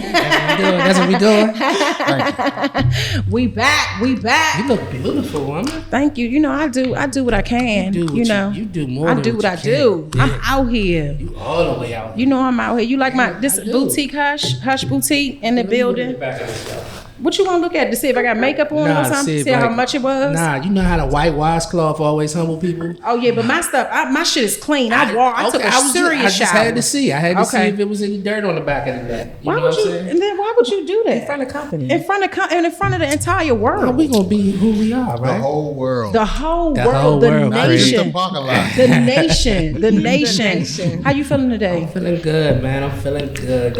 That's what we doing. We back. You look beautiful, woman. Thank you. You know, I do what I can. You do more. I than do what I can. do. Yeah. I'm out here. You all the way out here. You know I'm out here. You like this boutique hush boutique in the building? What you want to look at to see if I got makeup on or something? See how much it was? Nah, you know how the white washcloth always humble people? Oh yeah, but my stuff, my shit is clean. I took a serious shower. I just had to see. I had to see if it was any dirt on the back of the neck. Why would you? And then why would you do that in front of company? In front of the entire world. Well, we gonna be who we are, right? The whole world. The nation. The nation. How you feeling today? I'm feeling good, man. I'm feeling good.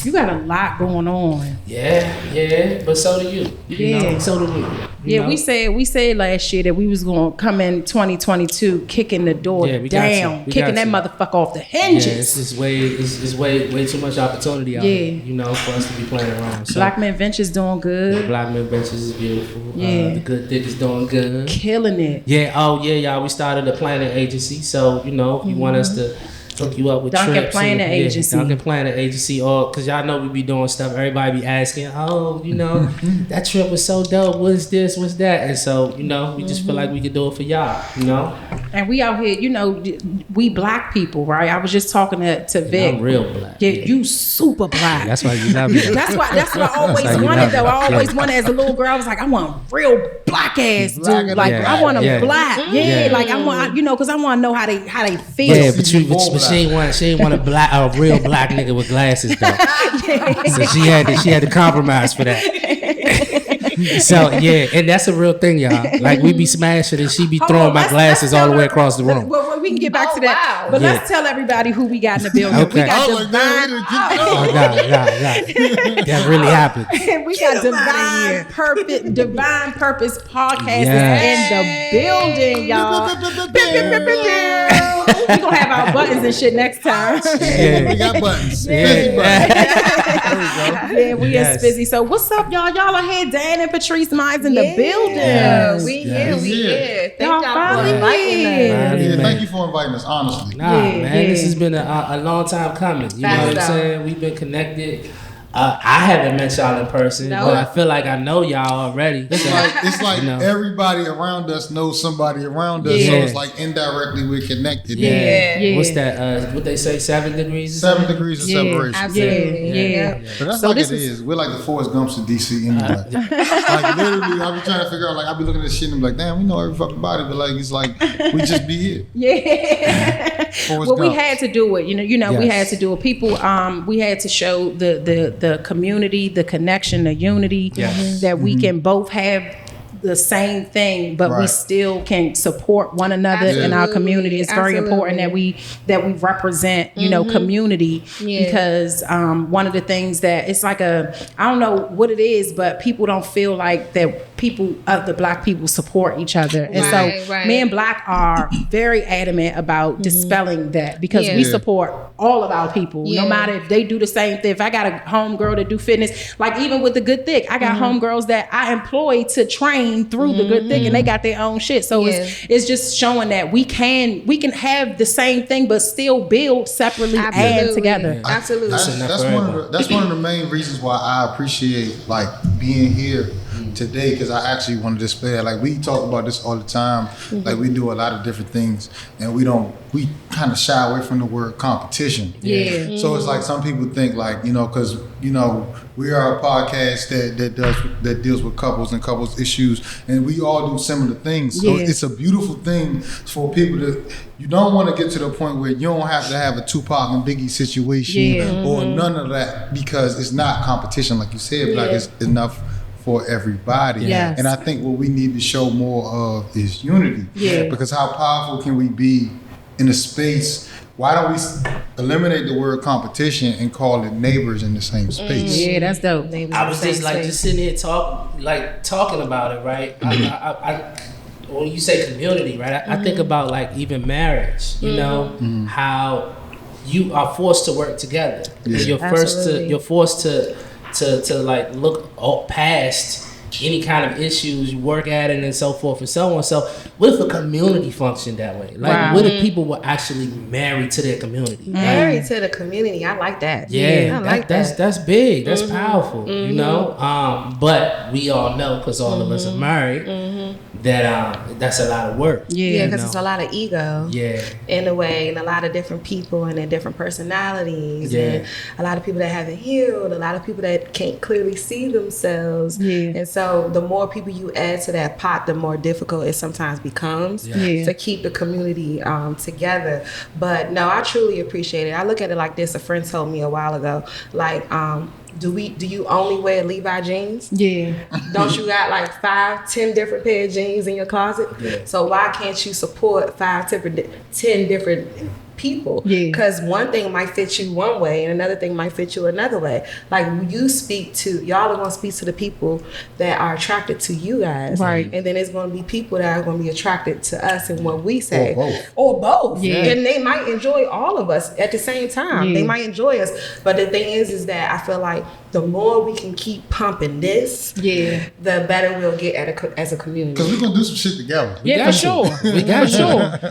You got a lot going on. Yeah, but so do you. You know? So do we. You know? We said last year that we was gonna come in 2022 kicking the door down, kicking that motherfucker off the hinges. Yeah, it's way too much opportunity out here, you know, for us to be playing around. So, Black Men Ventures doing good. Black Men Ventures is beautiful. The Good Dick is doing good. Killing it. Yeah, y'all. We started a planning agency, so you know, if you want us to hook you up with Duncan trips. Planning Agency. Duncan Planning Agency, or because y'all know we be doing stuff. Everybody be asking, you know, that trip was so dope. What's this? What's that? And so, you know, we just feel like we could do it for y'all, you know. And we out here, you know, we black people, right? I was just talking to Vic. I'm real black. Yeah, you super black. That's why you love me. That's what I always wanted, though. I always wanted as a little girl. I was like, I want real black ass dude. Like I want them black. Like I want, you know, because I want to know how they feel. Yeah, but she ain't want a real black nigga with glasses though. So she had to compromise for that. So yeah, and that's a real thing, y'all. Like we be smashing and she be throwing my glasses all the way across the room. Well, we can get back to that. Wow. But let's tell everybody who we got in the building. Okay. We got that really happened. We got Divine Purpose Podcast in the building, y'all. We gonna have our buttons and shit next time. We got buttons. Spizzy buttons. Yeah, we are Spizzy. So what's up, y'all? Y'all are here, Dan and Patrice Myers in the building. We here. Thank y'all for inviting us. Thank you for inviting us, honestly. This has been a long time coming. You know what I'm saying? We've been connected. I haven't met y'all in person, but I feel like I know y'all already. It's like you know, everybody around us knows somebody around us, so it's like indirectly we're connected. Yeah. What's that? What they say? 7 degrees. 7 degrees of separation. Absolutely. But that's like it is. We're like the Forrest Gumps of DC anyway. Like literally, I be trying to figure out. Like I be looking at this shit and be like, damn, we know every fucking body, but like it's like we just be here. Yeah. Well, we had to do it. You know, we had to do it. People, we had to show the community, the connection, the unity that we can both have the same thing, but we still can support one another in our community. It's very important that we represent, you know, community because one of the things that it's like I don't know what it is, but people don't feel like that the black people support each other. And so me and Black are very adamant about dispelling that because we support all of our people, no matter if they do the same thing. If I got a homegirl that do fitness, like even with the Good Thick, I got homegirls that I employ to train through the Good Thick and they got their own shit. So it's just showing that we can have the same thing but still build separately and together. Absolutely. That's one of the main reasons why I appreciate like being here today, because I actually want to display that. Like we talk about this all the time. Like we do a lot of different things and we kind of shy away from the word competition. So it's like some people think like, you know, because you know we are a podcast that deals with couples and couples issues, and we all do similar things. So it's a beautiful thing for people to. You don't want to get to the point where you don't have to have a Tupac and Biggie situation or none of that, because it's not competition, like you said. Like it's enough for everybody. And I think what we need to show more of is unity. Because how powerful can we be in a space? Why don't we eliminate the word competition and call it neighbors in the same space? Yeah, that's dope. I was just sitting here talking about it, right? I when you say community, right? I think about like even marriage, you know, how you are forced to work together. You're forced to like look past any kind of issues, you work at it and so forth and so on. So what if a community functioned that way? Like what if people were actually married to their community? Married to the community. I like that. Yeah, I like that. That's big. That's powerful, you know? But we all know, because all of us are married, that that's a lot of work. Yeah, because it's a lot of ego. Yeah. In a way, and a lot of different people and their different personalities. And a lot of people that haven't healed, a lot of people that can't clearly see themselves. And so the more people you add to that pot, the more difficult it sometimes becomes to keep the community together. But no, I truly appreciate it. I look at it like this. A friend told me a while ago, like, do you only wear Levi jeans? Yeah. Don't you got like 5-10 different pair of jeans in your closet? Yeah. So why can't you support 10 different people? Because one thing might fit you one way and another thing might fit you another way. Like y'all are going to speak to the people that are attracted to you guys. Right. And then there's going to be people that are going to be attracted to us and what we say. Or both. Yeah. And they might enjoy all of us at the same time. They might enjoy us. But the thing is that I feel like the more we can keep pumping this, the better we'll get as a community. Because we're going to do some shit together. For sure. We got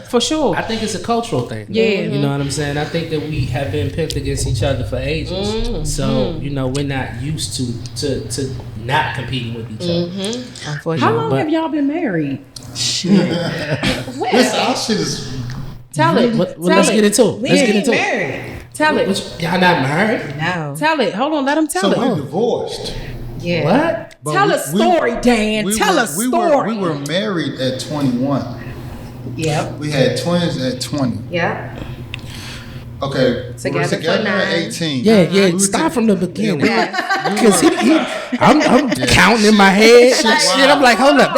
for sure. I think it's a cultural thing. Yeah. You know what I'm saying? I think that we have been pimped against each other for ages. So, you know, we're not used to not competing with each other. How long have y'all been married? Shit. Our shit is... Tell it. Let's get into it. Let's get into it. Tell it. Y'all not married? No. Tell it. Hold on. Let him tell it. So we divorced. Yeah. What? But tell a story, Dan. Tell a story. We were married at 21. Yep. We had twins at 20. Yep. Okay, we were together at 18. Yeah. Start from the beginning. Because I'm counting in my head. Shit, I'm like, hold up,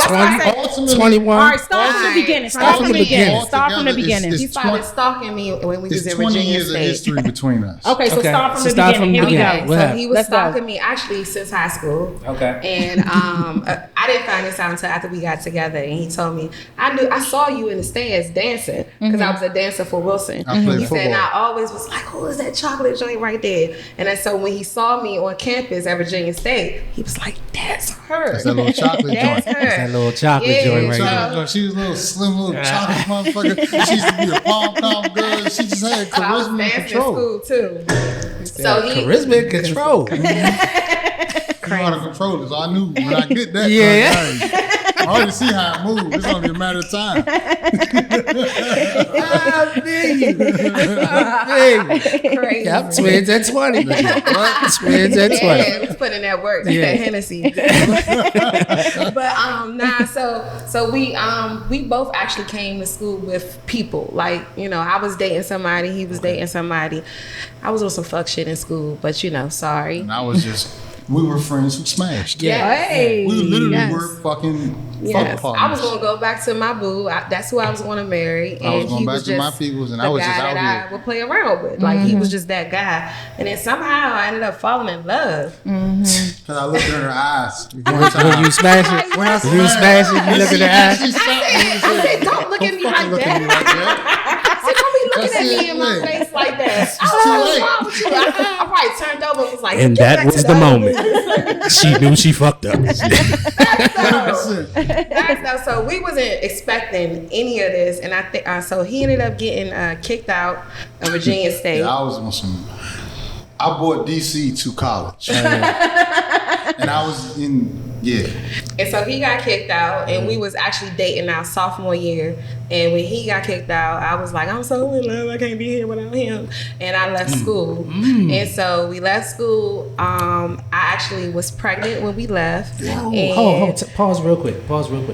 21. All right, start from the beginning. Start from the beginning. He started stalking me when we was in Virginia State. 20 years of history between us. Okay, so start from the beginning. Here we go. So he was stalking me actually since high school. Okay. And I didn't find this out until after we got together, and he told me, I saw you in the stands dancing because I was a dancer for Wilson. I played He football. said, I always was like, who is that chocolate joint right there? And then so when he saw me on campus at Virginia State, he was like, that's her. That's that little chocolate joint. That's her. That's that little chocolate joint right there. She was a little slim, little chocolate motherfucker. She used to be a pom-pom girl. She just had charisma and control. School too. So charisma and control. You know how to control it. So I knew when I get that, I already see how it moves. It's only a matter of time. I feel you. Crazy. Yep, twins at 20. Twins at 20. Yeah, we put in that work. That's that Hennessy. But so we both actually came to school with people. Like, you know, I was dating somebody, he was dating somebody. I was on some fuck shit in school, but you know, sorry. And I was just, we were friends who smashed. Yeah. Hey, we literally were fucking fuck partners. I was gonna go back to my boo. That's who I was gonna marry. And I was going he back was to just my peoples, and I was just out I here. would play around with. Like he was just that guy. And then somehow I ended up falling in love. Because I looked in her eyes. When you smash it, you look in her eyes. I said, don't look at me like that. I said, don't be looking at me in my face like that. What's wrong with you? I probably turned over and was like, and that was the moment. She knew she fucked up. So we wasn't expecting any of this, and I think so. He ended up getting kicked out of Virginia State. Yeah, I was on some. I bought DC to college, and I was in. Yeah. And so he got kicked out, and we was actually dating our sophomore year. And when he got kicked out, I was like, I'm so in love. I can't be here without him. And I left school. And so we left school. I actually was pregnant when we left. Hold. Pause real quick.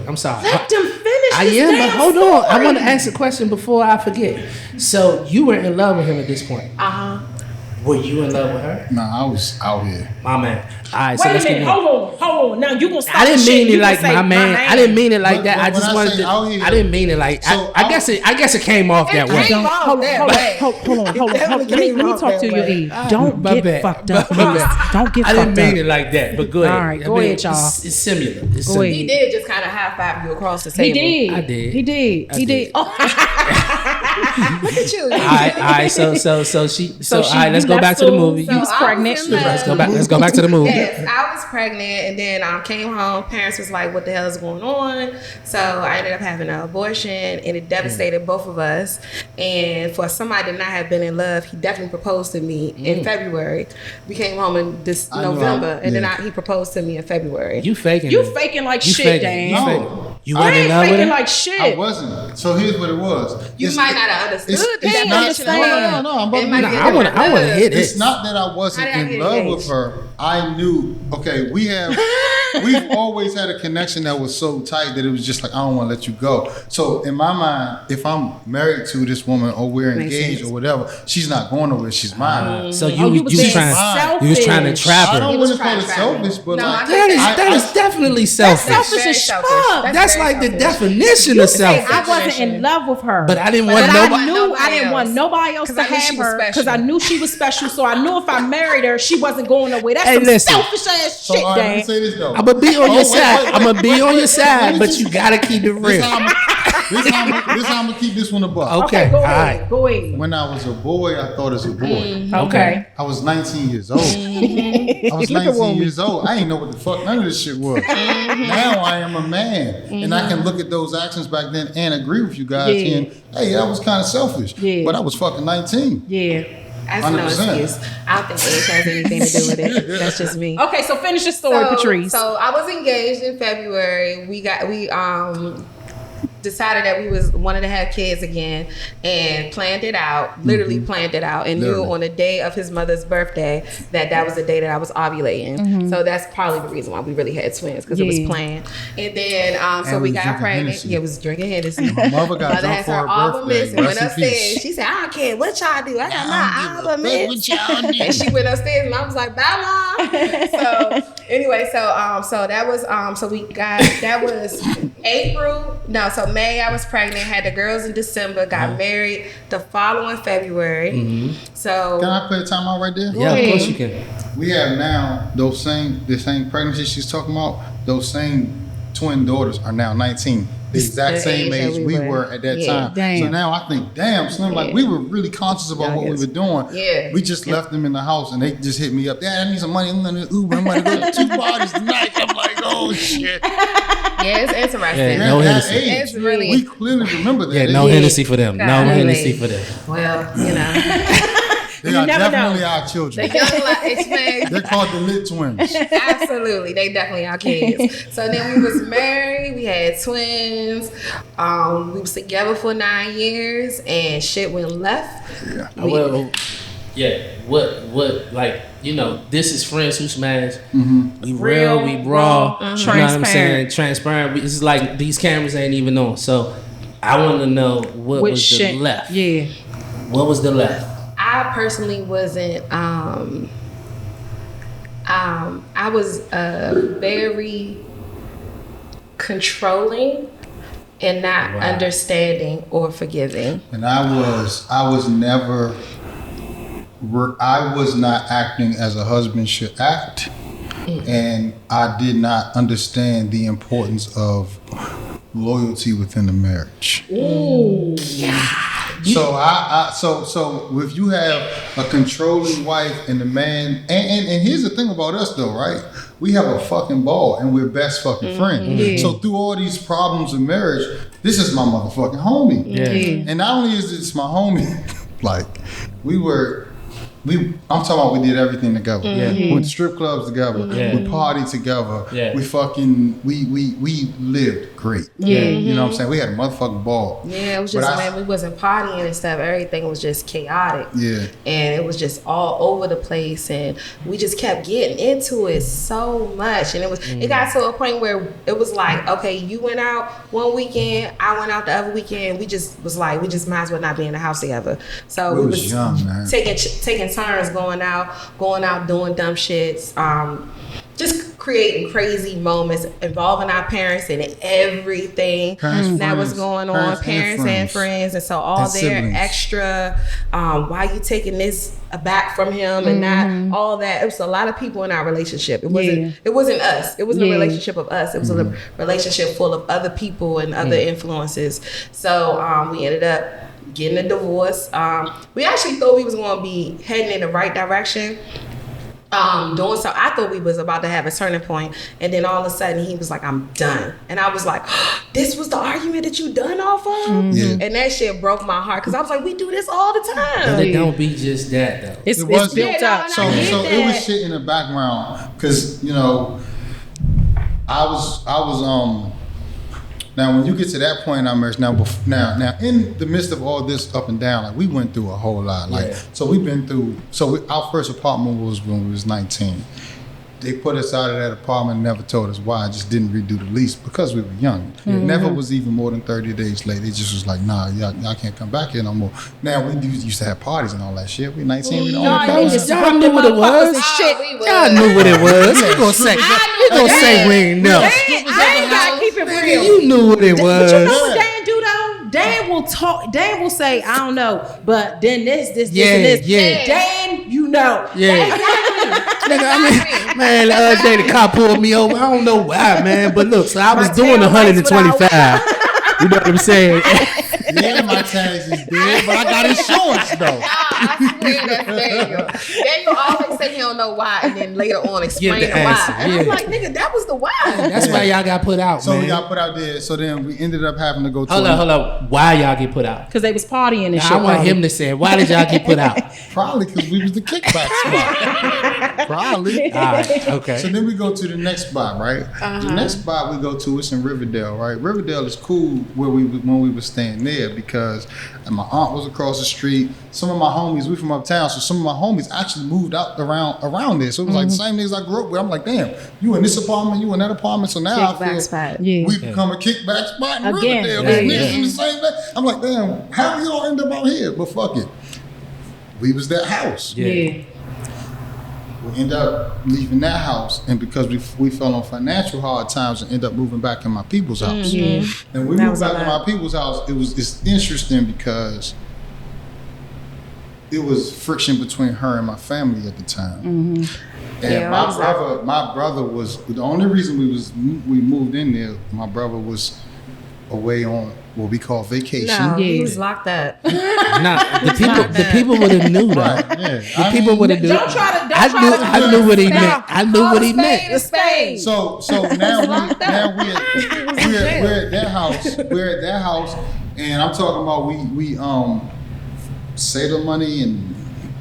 I'm sorry. Let them finish. I am, but hold on. I want to ask a question before I forget. So you were in love with him at this point? Were you in love with her? No, I was out here. My man. All right, Wait a minute. Hold on. Now you gonna stop. I didn't mean it like my man. I didn't mean it like that. I just wanted to. I didn't mean it like. I guess it came off that way. Hold on. Let me talk to your age. Don't get fucked up. Don't get fucked up. I didn't mean it like that, but go ahead. All right, go ahead, y'all. It's similar. He did just kind of high-five you across the table. I did. He did. Look at you. All right. So all right. Let's go go back to the movie. You was pregnant. Let's go back to the movie. Yes, I was pregnant, and then came home. Parents was like, "What the hell is going on?" So I ended up having an abortion, and it devastated both of us. And for somebody to not have been in love, he definitely proposed to me in February. We came home in this November, and then he proposed to me in February. You faking? You faking like shit, Dan. No. You weren't in love with faking him? like shit. I wasn't. So here's what it was. You might not have understood the it's definition of love. No. I'm about to I want to hear this. It's not that I wasn't How did I in get love engaged? with her. I knew. Okay, we've always had a connection that was so tight that it was just like, I don't want to let you go. So in my mind, if I'm married to this woman or we're engaged or whatever, she's not going nowhere. She's mine. So you was trying to trap her. I don't want to call it selfish, but That is definitely selfish. Selfish as fuck. That's like the definition of selfish. I wasn't in love with her, But I didn't want nobody. I didn't want nobody else to have her because I knew she was special. So I knew if I married her, she wasn't going nowhere. That's some selfish ass shit, all right, let me Dan. say this though. I'm gonna be on your side. I'm gonna be on your side, but you gotta keep it real. This how I'm gonna keep this one a buck. Okay, Go all ahead. right. Go ahead. When I was a boy, I thought as a boy. Okay. I was 19 years old. I was 19 years old. I didn't know what the fuck none of this shit was. Now I am a man, and I can look at those actions back then and agree with you guys. Yeah. And hey, that was kind of selfish. Yeah. But I was fucking 19. Yeah. That's no 100%. excuse. I don't think age has anything to do with it. That's just me. Okay, so finish your story, Patrice. So I was engaged in February. We decided that we wanted to have kids again and planned it out, literally planned it out, and knew on the day of his mother's birthday that was the day that I was ovulating. So that's probably the reason why we really had twins, because it was planned. And then so we got pregnant. Hennessy. Yeah, it was drinking Hennessy. My mother got Mother drunk had for her her album birthday. miss and went Rest in upstairs. peace. She said, "I don't care what y'all do. I got my album miss." And she went upstairs, and I was like, "Bye, Mom." So anyway, so that was so we got that was April. No, so May I was pregnant. Had the girls in December. Got married the following February. So Can I put a time out right there? Yeah, of course you can. We have now the same pregnancy she's talking about. Those same twin daughters are now 19. The exact same age we were at that time. Damn. So now I think, damn, Slim, like we were really conscious about what we were doing. Yeah. We just left them in the house and they just hit me up. Dad, I need some money. I'm gonna Uber. I'm gonna go to 2 parties tonight. I'm like, oh shit. yeah, it's interesting. Yeah, no At that Hennessy. age, It's really- we clearly remember that. Yeah, no Hennessy for them. No Hennessy for them. Well, you know. They are never definitely know. our children. It's They're called the Lit Twins. absolutely, they definitely our kids. So then we was married, we had twins. We was together for 9 years, and shit went left. Yeah. Well, yeah. What? Like, you know, this is Friends Who Smash. We real, we raw. You know what I'm saying? Transparent. This is like these cameras ain't even on. So I want to know what was the left. Yeah. What was the left? I personally wasn't. I was very controlling and not understanding or forgiving. And I was not acting as a husband should act. And I did not understand the importance of loyalty within a marriage. Ooh. Yeah. So if you have a controlling wife and a man, and here's the thing about us though, right? We have a fucking ball and we're best fucking friends. Yeah. So through all these problems in marriage, this is my motherfucking homie. Yeah. And not only is this my homie, like I'm talking about we did everything together. Yeah. We went to strip clubs together. Yeah. We partied together. Yeah. We lived great. Yeah. You know what I'm saying? We had a motherfucking ball. Yeah, it was just, man, we wasn't partying and stuff. Everything was just chaotic. Yeah. And it was just all over the place. And we just kept getting into it so much. And it got to a point where it was like, okay, you went out one weekend, I went out the other weekend. We just was like, we just might as well not be in the house together. So we was young, man. taking turns going out doing dumb shits. Just creating crazy moments involving our parents in everything that was going on. Parents and friends. And so all their siblings. Extra, why you taking this back from him and not all that. It was a lot of people in our relationship. It wasn't us. It wasn't a relationship of us. It was a relationship full of other people and other influences. So we ended up getting a divorce. We actually thought we was going to be heading in the right direction. Doing so, I thought we was about to have a turning point, and then all of a sudden he was like, "I'm done," and I was like, "This was the argument that you done off of," and that shit broke my heart because I was like, "We do this all the time." But it don't be just that though. It's built up. So it was shit in the background because I was now when you get to that point in our marriage, now in the midst of all this up and down, like we went through a whole lot. Like so we've been through. Our first apartment was when we was 19. They put us out of that apartment and never told us why. Just didn't redo the lease because we were young. It never was even more than 30 days late. They just was like, nah, y'all can't come back here no more. Now, we used to have parties and all that shit. We 19, we don't y'all knew what it was. Y'all knew what it was. You gonna say we ain't know. I ain't gotta keep it real. You knew what it was. But you know what Dan do though? Dan will talk. Dan will say, I don't know, but then this, and this. Yeah. Dan, you know. Yeah. Nigga, I mean, man, the other day the cop pulled me over. I don't know why, man. But look, so I was doing 125. You know what I'm saying? Yeah, my tags is dead, but I got insurance though. I swear that's Daniel. Daniel always say he don't know why, and then later on explain the why. And I'm like, nigga, that was the why. That's why y'all got put out, so man. we got put out there. So then we ended up having to go to Hold up. Why y'all get put out? Because they was partying and shit. I want him to say, why did y'all get put out? Probably because we was the kickback spot. Probably. All right, okay. So then we go to the next spot, right? The next spot we go to is in Riverdale, right? Riverdale is cool when we were staying there because my aunt was across the street. Some of my homies, we from uptown, so some of my homies actually moved out around there. So it was like the same niggas I grew up with. I'm like, damn, you in this apartment, you in that apartment. So now I feel spot. we become a kickback spot in Again. Riverdale. Niggas in the same thing. I'm like, damn, how we all end up out here? But fuck it. We was that house. Yeah. We end up leaving that house, and because we fell on financial hard times and end up moving back in my people's house. And we moved back in my people's house. It's interesting because it was friction between her and my family at the time. And my brother was the only reason we moved in there. My brother was away on what we call vacation. No, he was locked up. The people would have knew that. Right, yeah. The people would have knew. I knew what he meant. I knew what he meant. So now we're at that house. We're at that house, and I'm talking about we saved the money and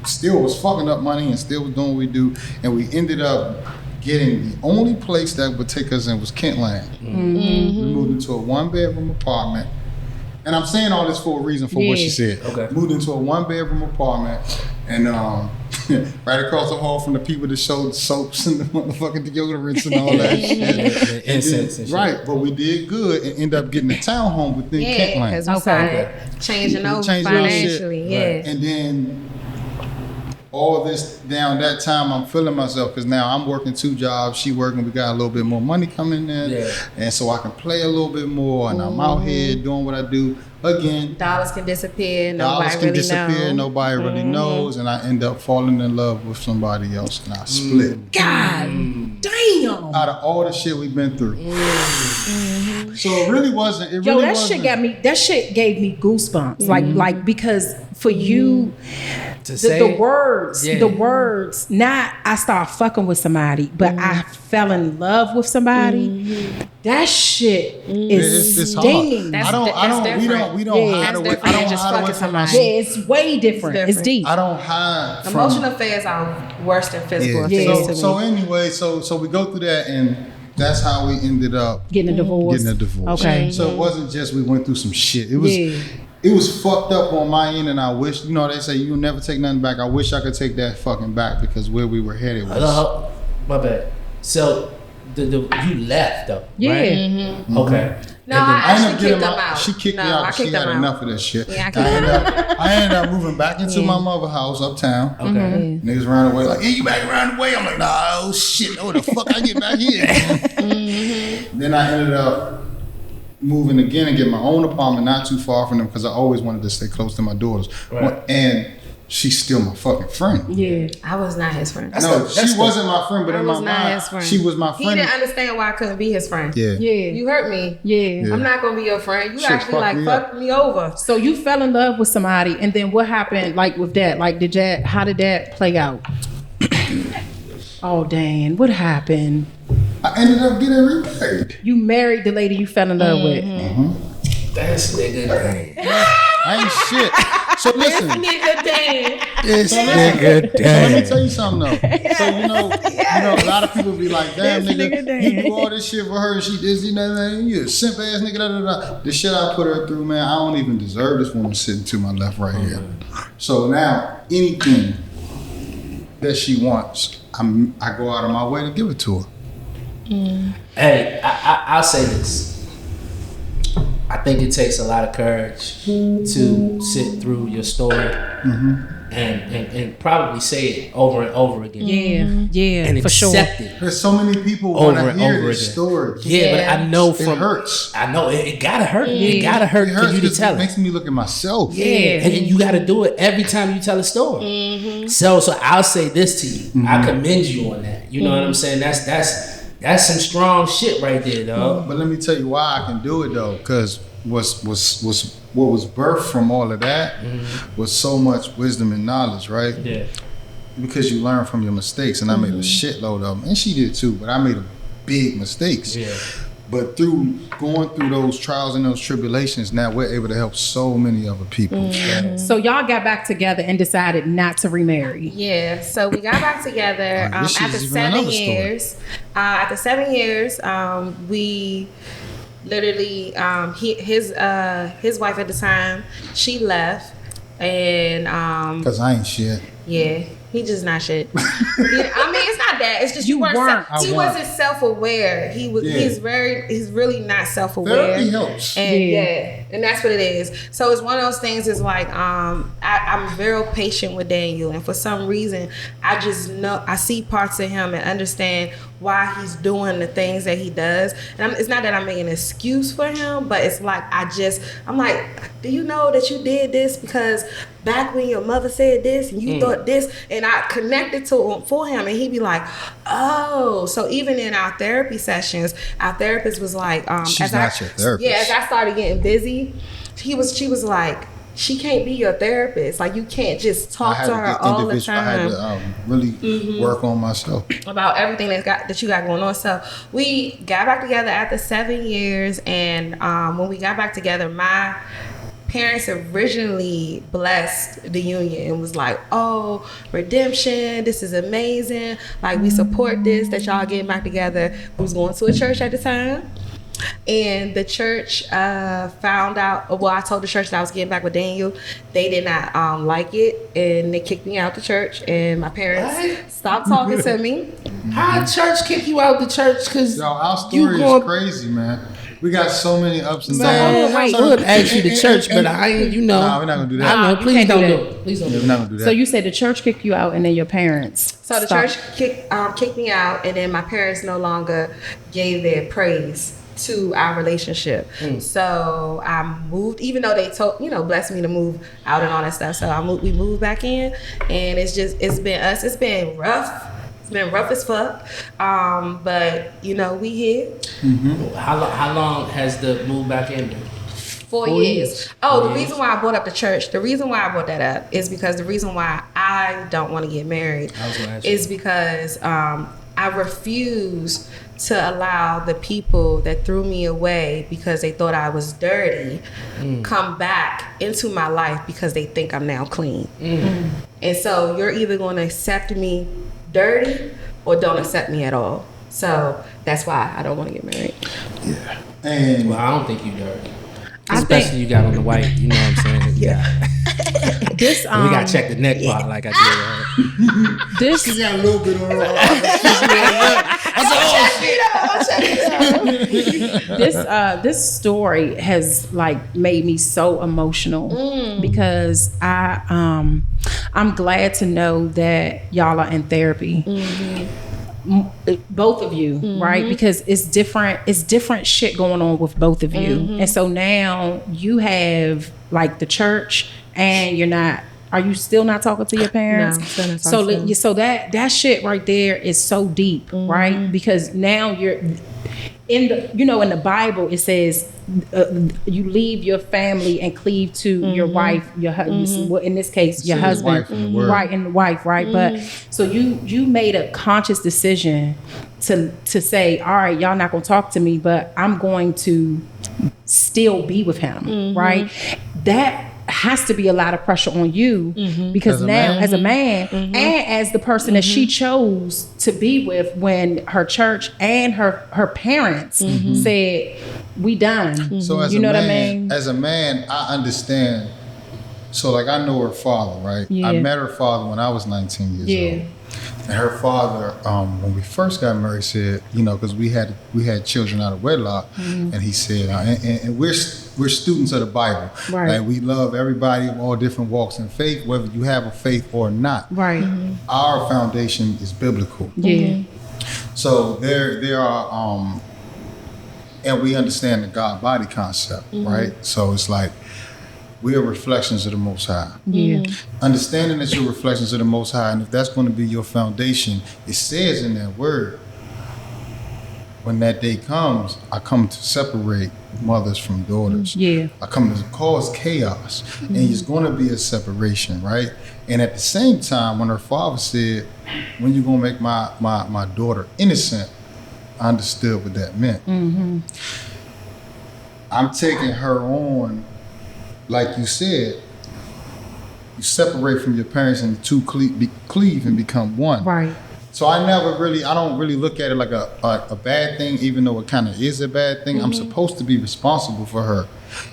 still was fucking up money and still was doing what we do, and we ended up getting the only place that would take us in was Kentland. We moved into a 1-bedroom apartment. And I'm saying all this for a reason for what she said. Okay. Moved into a 1-bedroom apartment and right across the hall from the people that showed soaps and the motherfucking deodorants and all that shit. Incense and shit. Right, but we did good and ended up getting a townhome within Kentland. Because we started changing over financially. Yeah. And then all this down that time, I'm feeling myself because now I'm working 2 jobs. She working. We got a little bit more money coming in, and so I can play a little bit more. And I'm out here doing what I do again. Dollars can disappear. Nobody really knows, and I end up falling in love with somebody else, and I split. God damn! Out of all the shit we've been through, so it really wasn't. That shit gave me goosebumps. Like because for you. The words, not I start fucking with somebody, but I fell in love with somebody. That shit is stinging. We don't hide away. I don't hide away from my shit. It's way different. It's deep. I don't hide. Emotional affairs are worse than physical affairs to me. So anyway, so we go through that, and that's how we ended up getting a divorce. Okay. So it wasn't just we went through some shit. It was fucked up on my end, and I wish, they say you'll never take nothing back. I wish I could take that fucking back because where we were headed was. My bad. So, you left though, yeah. Right? Okay. No, I actually kicked them out. She kicked me out because she had enough of that shit. Yeah, I ended up moving back into my mother's house uptown. Okay. Niggas ran away like, you back around the way. I'm like, nah, oh shit, oh the fuck I get back here. Then I ended up moving again and get my own apartment not too far from them because I always wanted to stay close to my daughters. Right. And she's still my fucking friend. Yeah. I was not his friend. She wasn't my friend, but in my mind, she was my friend. He didn't understand why I couldn't be his friend. Yeah. You hurt me. Yeah. I'm not gonna be your friend. You Shit actually like fucked me over. So you fell in love with somebody, and then what happened? Like with that, like how did that play out? Oh, Dan, what happened? I ended up getting remarried. You married the lady you fell in love with. That's nigga Dan. I ain't shit. So listen. Nigga Dan. This So nigga let Dan. me tell you something though. So you know, a lot of people be like, "Damn, nigga, you do all this shit for her, and she this, you know, man, you a simp ass nigga." Da, da, da. The shit I put her through, man, I don't even deserve this woman sitting to my left right here. So now, anything that she wants, I go out of my way to give it to her. Hey, I'll say this. I think it takes a lot of courage to sit through your story and probably say it over and over again. Yeah, and for sure. accept it. There's so many people want to hear this story. Yeah, but I know It hurts. I know it gotta hurt. It gotta hurt for you to tell it. it. Makes me look at myself. Yeah, and then you gotta do it every time you tell a story. So I'll say this to you. I commend you on that. You know what I'm saying? That's some strong shit right there, dog. But let me tell you why I can do it though, because what was birthed from all of that was so much wisdom and knowledge, right? Yeah. Because you learn from your mistakes, and I made a shitload of them, and she did too. But I made big mistakes. Yeah. But through going through those trials and those tribulations, now we're able to help so many other people. So y'all got back together and decided not to remarry. Yeah, so we got back together This shit after is even 7 another story. years. After 7 years, we literally his wife at the time, she left, and Cause I ain't shit. yeah, he just not shit. I mean, it's not that. It's just You weren't. he wasn't self-aware. He was. Yeah. He's really not self-aware. Therapy helps. And and that's what it is. So it's one of those things. Is like I'm very patient with Daniel, and for some reason, I just know I see parts of him and understand why he's doing the things that he does. And it's not that I'm making an excuse for him, but it's like I'm like, do you know that you did this because back when your mother said this and you thought this, and I connected to him for him, and he'd be like, oh. So even in our therapy sessions, our therapist was like, She's not your therapist. Yeah, as I started getting busy, she was like, she can't be your therapist. Like, you can't just talk to her all the time. I had to really work on myself about everything that you got going on. So we got back together after 7 years, and when we got back together, my parents originally blessed the union and was like, oh, redemption, this is amazing, like we support this, that y'all getting back together. We was going to a church at the time, and the church found out, well, I told the church that I was getting back with Daniel. They did not like it, and they kicked me out the church, and my parents stopped talking to me. How did church kick you out the church? Cause Yo, our story is crazy, man. We got so many ups and downs. I would ask you to church, but I ain't, you know. Nah, we're not gonna do that. I know. Please don't do it. Please don't do We're not gonna do that. So you said the church kicked you out, and then your parents. So the stopped. church kicked me out, and then my parents no longer gave their praise to our relationship. So I moved, even though they blessed me to move out and all that stuff. So we moved back in, and it's been rough. It's been rough as fuck. But we here. How long has the move back in been? 4 years. The reason why I brought up the church, the reason why I brought that up is because the reason why I don't want to get married is because I refuse to allow the people that threw me away because they thought I was dirty come back into my life because they think I'm now clean. And so you're either going to accept me dirty or don't accept me at all. So that's why I don't want to get married. Yeah. And I don't think you dirty. Especially you got on the white, you know what I'm saying? Yeah. This we gotta check the neck part like I did. This she got a little bit on her. This story has like made me so emotional because I'm glad to know that y'all are in therapy. Both of you, right? Because it's different shit going on with both of you. And so now you have like the church and you're not Are you still not talking to your parents? No, still not talking to them. So that shit right there is so deep, right? Because now you're in the Bible it says you leave your family and cleave to your wife, your husband. Well, in this case, your husband, right, and the wife, right? But so you made a conscious decision to say, all right, y'all not gonna talk to me, but I'm going to still be with him, right? That has to be a lot of pressure on you because as a man and as the person that she chose to be with when her church and her parents said, we done. So as you know a man, what I mean? As a man, I understand. So like I know her father, right? Yeah. I met her father when I was 19 years old. And her father, when we first got married, said, because we had children out of wedlock, and he said, and we're students of the Bible, right? Like we love everybody of all different walks in faith, whether you have a faith or not, right? Our foundation is biblical, So there are, and we understand the God body concept, right? So it's like, we are reflections of the Most High. Yeah. Understanding that you're reflections of the Most High, and if that's going to be your foundation, it says in that word, when that day comes, I come to separate mothers from daughters. Yeah. I come to cause chaos, and it's going to be a separation, right? And at the same time, when her father said, when you going to make my daughter innocent, I understood what that meant. I'm taking her on. Like you said, you separate from your parents and the two cleave and become one. Right. So I don't really look at it like a bad thing, even though it kind of is a bad thing. I'm supposed to be responsible for her.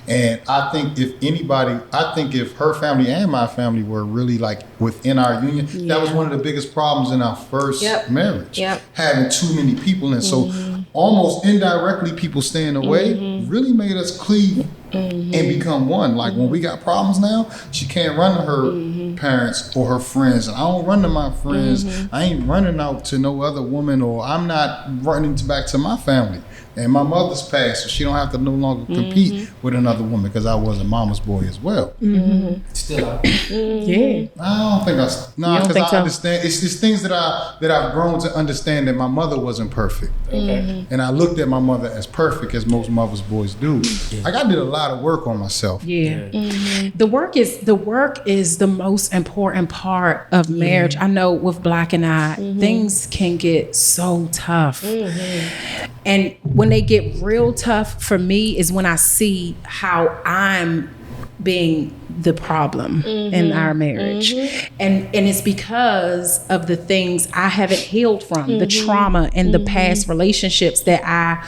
And I think if her family and my family were really like within our union, that was one of the biggest problems in our first marriage. Having too many people. And so almost indirectly people staying away really made us cleave and become one. Like when we got problems now, she can't run to her parents or her friends. And I don't run to my friends. I ain't running out to no other woman, or I'm not running back to my family. And my mother's passed, so she don't have to no longer compete with another woman because I was a mama's boy as well. Still out. Yeah. I don't think because I understand. It's just things that I've grown to understand that my mother wasn't perfect. Okay. And I looked at my mother as perfect as most mother's boys do. Like I did a lot of work on myself. Yeah. The work is the most important part of marriage. I know with Black and I, things can get so tough. And when they get real tough for me is when I see how I'm being the problem in our marriage. And it's because of the things I haven't healed from, the trauma and the past relationships that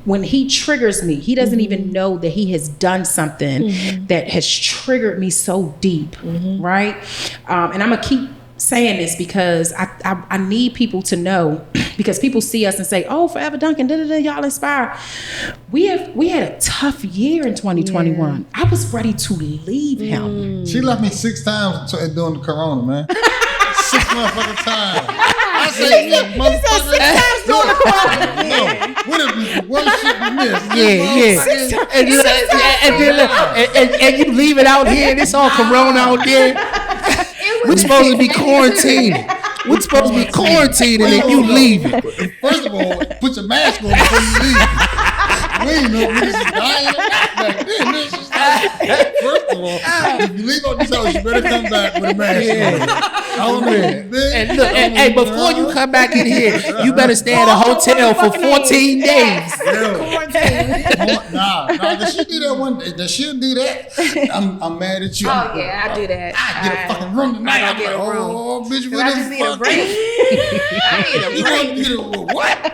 when he triggers me, he doesn't even know that he has done something that has triggered me so deep, right? And I'm gonna keep saying this because I need people to know, because people see us and say, oh, Forever Duncan, y'all inspire. We had a tough year in 2021. I was ready to leave him. She left me 6 times during the corona, man. 6 motherfucking times. I said, he said 6 times during the corona. No, what is the worst shit we missed? And you leave it out here and it's all corona out there. We're supposed to be quarantining. We're supposed to be quarantining and you leave it. First of all, put your mask on before you leave. We ain't know this is dying back then. This is first of all, if you leave out this house, you better come back with a mask on. And look, hey, before you come back in here, you better stay at a hotel for 14 days. Nah, does she do that one day? Does she do that? I'm mad at you. Oh, yeah, I do that. I get a fucking room tonight. I get a room. Oh, bitch, what I just need a break. I need a break. What?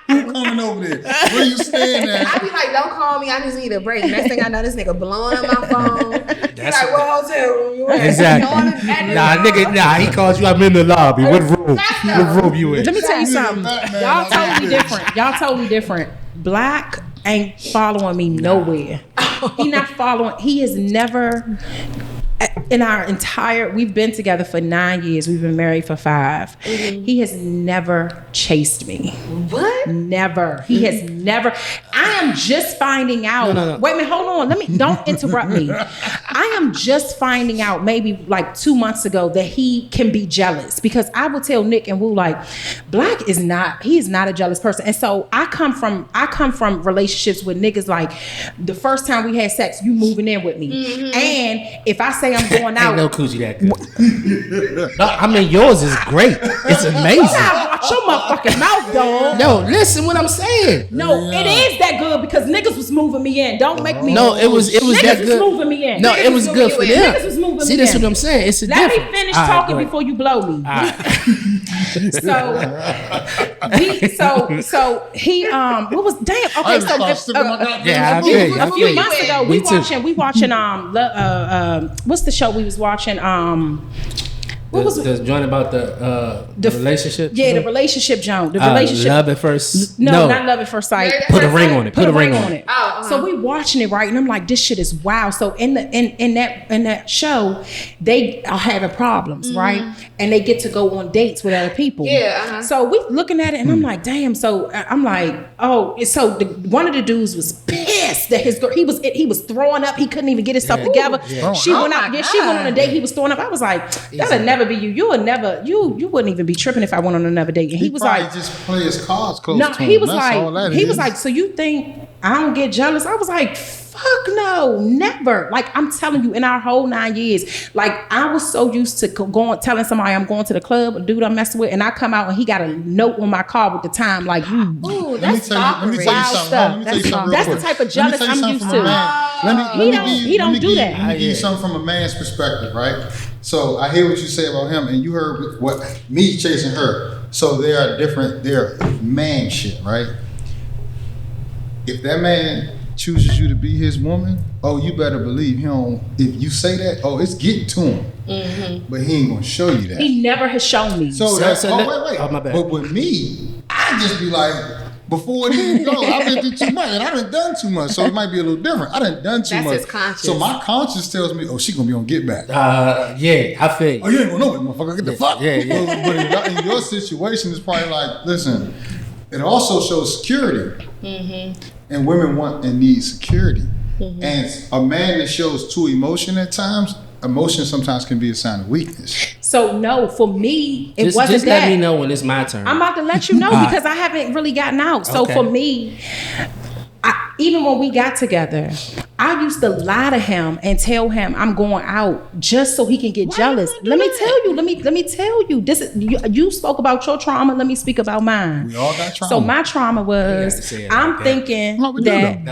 Who coming over there? Where you staying at? I be like, don't call me. I just need a break. Next thing I know, this nigga blowing up my phone. He's like, what hotel room you in? Exactly. He calls you. I'm in the lobby. What room? What room you in? Let me tell you something. Y'all totally different. Black ain't following me nowhere. He not following. He has never. we've been together for 9 years. We've been married for 5. He has never chased me. What? Never. He has never. I am just finding out. No. Wait a minute, hold on. Don't interrupt me. I am just finding out maybe like 2 months ago that he can be jealous, because I would tell Nick and Woo like, Black he is not a jealous person. And so I come from relationships with niggas like, the first time we had sex, you moving in with me. And if I say I'm going out, ain't no coochie that good. No, I mean, yours is great. It's amazing. Watch your motherfucking mouth, dog. No, listen what I'm saying. No, it is that good because niggas was moving me in. Don't make me. No, it was niggas that good. Was moving me in. No, Niggas it was good for them. Niggas was moving See, me that's in. what I'm saying. It's a Let difference. me finish talking before you blow me. So he what was okay, so a few months ago we watching what's the show we was watching what was the joint about the relationship? Yeah, the relationship joint. The relationship. Love at first. No, not Love at First Sight. Put a ring on it. Put a ring on it. Oh, So we watching it, right? And I'm like, this shit is wild. So in that show, they are having problems, right? And they get to go on dates with other people. Yeah. So we looking at it, and I'm like, damn. So I'm like, oh. So one of the dudes was pissed that his girl. He was throwing up. He couldn't even get himself together. Yeah. She went out. Yeah, she went on a date. He was throwing up. I was like, that'll never be you. You would never. You wouldn't even be tripping if I went on another date. And he was like, just play his cards close. no, to he him. was That's all like, that is. so you think I don't get jealous? I was like, fuck no, never. Like, I'm telling you, in our whole 9 years, like, I was so used to telling somebody I'm going to the club, a dude I'm messing with, and I come out and he got a note on my car with the time, like, Ooh, that's let me tell you wild something. That's the type of jealous I'm used to. He don't do that. Let me give you something from a man's perspective, right? So I hear what you say about him, and you heard what me chasing her. So they're man shit, right? If that man chooses you to be his woman, oh, you better believe he don't. If you say that, oh, it's getting to him. But he ain't gonna show you that. He never has shown me. Wait. Oh, my bad. But with me, I just be like, before it even go, I've been through too much, and I done done too much, so it might be a little different. I done too much. That's his conscience. So my conscience tells me, oh, she gonna be on get back. Yeah, I feel. Oh, you ain't gonna know it, motherfucker. Get the fuck. Yeah. But in your situation, it's probably like, listen, it also shows security. And women want and need security. And a man that shows too emotion at times, emotion sometimes can be a sign of weakness. So no, for me, it wasn't just that. Let me know when it's my turn. I'm about to let you know because I haven't really gotten out. So for me, even when we got together, I used to lie to him and tell him I'm going out just so he can get jealous. Let me tell you. This is you spoke about your trauma. Let me speak about mine. We all got trauma. So my trauma was I'm thinking that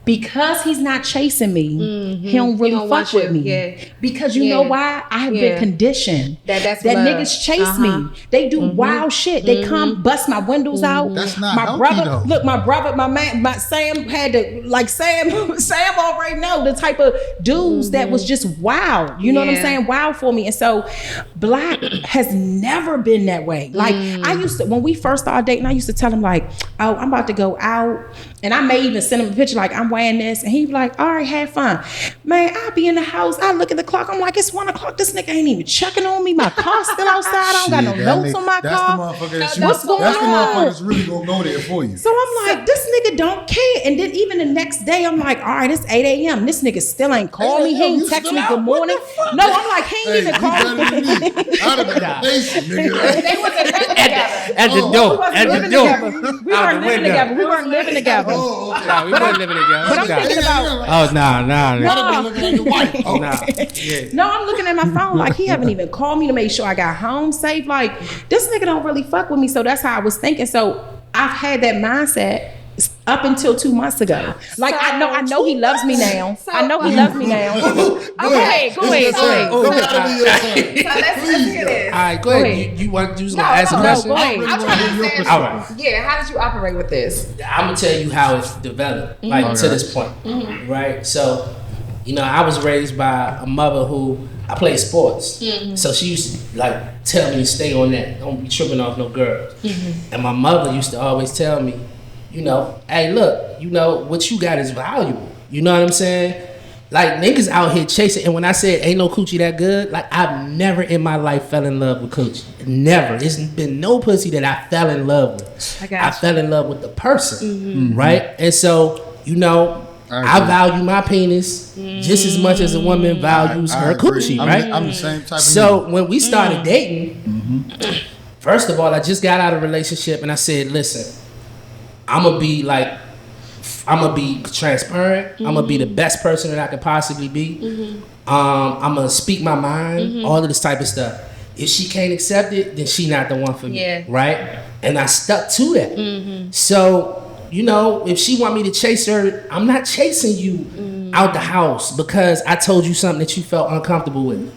because he's not chasing me, he don't really fuck with me. Yeah. Because you know why? I have been conditioned that niggas chase me. They do wild shit. They come bust my windows out. That's not my healthy, brother. though. Look, my brother, my Sam had to Sam already know the type of dudes that was just wild. You know what I'm saying? Wild for me. And so Black has never been that way. Like I used to, when we first started dating, I used to tell him like, oh, I'm about to go out. And I may even send him a picture like I'm wearing this, and he'd be like, all right, have fun. Man, I'll be in the house. I look at the clock. I'm like, it's 1 o'clock. This nigga ain't even checking on me. My car's still outside. I don't got no notes on my car. What's going on? That's the motherfucker that's really gonna go there for you. So I'm like, this nigga don't care. And then even the next day, I'm like, all right, it's 8 a.m. This nigga still ain't called me. He ain't text me good morning. No, I'm like, he ain't even called me. I'd have been nigga. They wasn't living together. At the door. We weren't living together. We weren't living together. No, we weren't living together. But I'm thinking about. Oh, nah. Looking like your wife. No, I'm looking at my phone like he haven't even called me to make sure I got home safe. Like this nigga don't really fuck with me. So that's how I was thinking. So I've had that mindset up until 2 months ago. Like I know he loves me now. I know he loves me now. Go ahead. So let's hear this. All right, go ahead. You was gonna ask a question? Go ahead. I'm trying to understand. All right. Yeah, how did you operate with this? I'm gonna tell you how it's developed, like to this point, right? So, I was raised by a mother who I played sports, so she used to like tell me to stay on that, don't be tripping off no girls, and my mother used to always tell me, hey, look, what you got is valuable. You know what I'm saying? Like, niggas out here chasing. And when I said ain't no coochie that good, like, I've never in my life fell in love with coochie. Never. There's been no pussy that I fell in love with. I fell in love with the person, right? And so, you know, I value my penis just as much as a woman values her coochie, right? I'm the same type of So when we started dating, first of all, I just got out of a relationship and I said, listen, I'm going to be transparent. I'm going to be the best person that I could possibly be. I'm going to speak my mind, all of this type of stuff. If she can't accept it, then she not the one for me, right? And I stuck to that. So, you know, if she want me to chase her, I'm not chasing you out the house because I told you something that you felt uncomfortable with.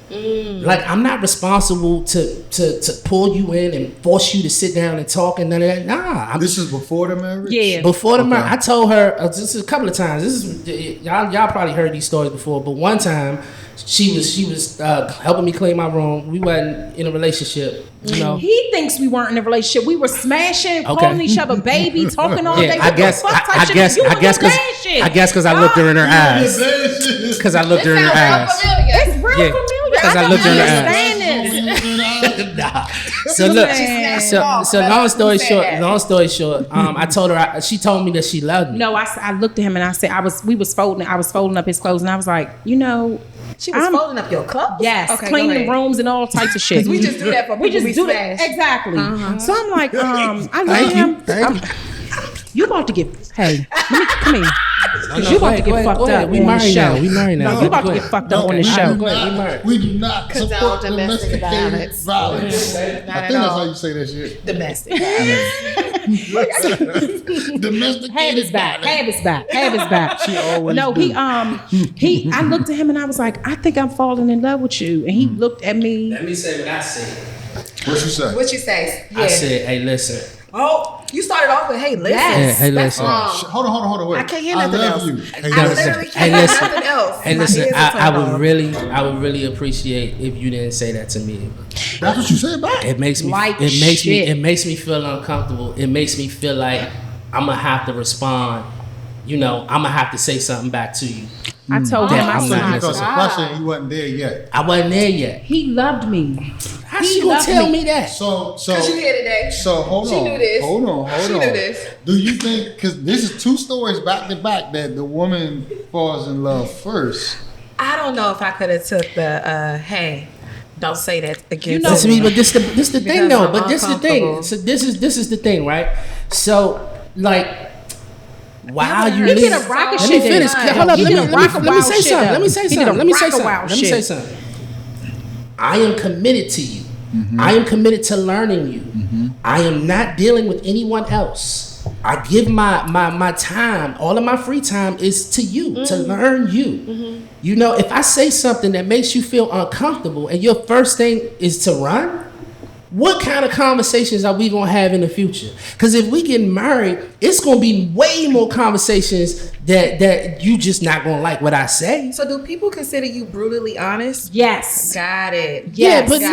Like, I'm not responsible to pull you in and force you to sit down and talk and none of that. Nah. This is before the marriage? Yeah. Before the marriage. I told her, this is a couple of times. This is y'all probably heard these stories before, but one time she was helping me clean my room. We wasn't in a relationship. You know, he thinks we weren't in a relationship. We were smashing, calling each other baby, talking all day. I guess because I looked her in her eyes. Because I looked her in her eyes. It's real familiar. Because I looked her in her eyes. So long story short, I told her she told me that she loved me. No, I looked at him and I said I was folding up his clothes and I was like, you know. She was folding up your clothes? Yes, okay, cleaning rooms and all types of shit. We just do that for people we smash. Exactly. So I'm like, I look at him. You about to get, hey, let me, come here. Because you about to get fucked up we on the show. We married now. No, you about to get fucked up on the show. We do not support domestic violence. I think that's how you say that shit. Domestic violence. Domesticated violence. Have his back. She always no, I looked at him and I was like, I think I'm falling in love with you. And he looked at me. Let me say what I said. What you say? I said, hey, listen. Oh, you started off with, hey, listen. Yes. Hey, listen. Hold on, wait. I can't hear nothing else. You. I literally can't hear nothing else. Hey, listen. I would really appreciate if you didn't say that to me. That's what you said back. It makes me feel uncomfortable. It makes me feel like I'm gonna have to respond. You know, I'm gonna have to say something back to you. I told him I said, because Russia, he wasn't there yet. I wasn't there yet. He loved me. How she gonna tell me that? So because you here today. So hold on. She knew this. Hold on. She knew this. Do you think, because this is two stories back to back, that the woman falls in love first? I don't know if I could have took the hey, don't say that again. You know, this the thing though. But this is the thing. So this is the thing, right? So like. Wow, you did a rocket Let shit. me finish. Hold up. Let me say something. I am committed to you. I am committed to learning you. I am not dealing with anyone else. I give my time, all of my free time is to you, to learn you. You know, if I say something that makes you feel uncomfortable and your first thing is to run, what kind of conversations are we going to have in the future? Because if we get married, it's going to be way more conversations that you just not going to like what I say. So do people consider you brutally honest? Yes. Got it. Yes. Yeah, but to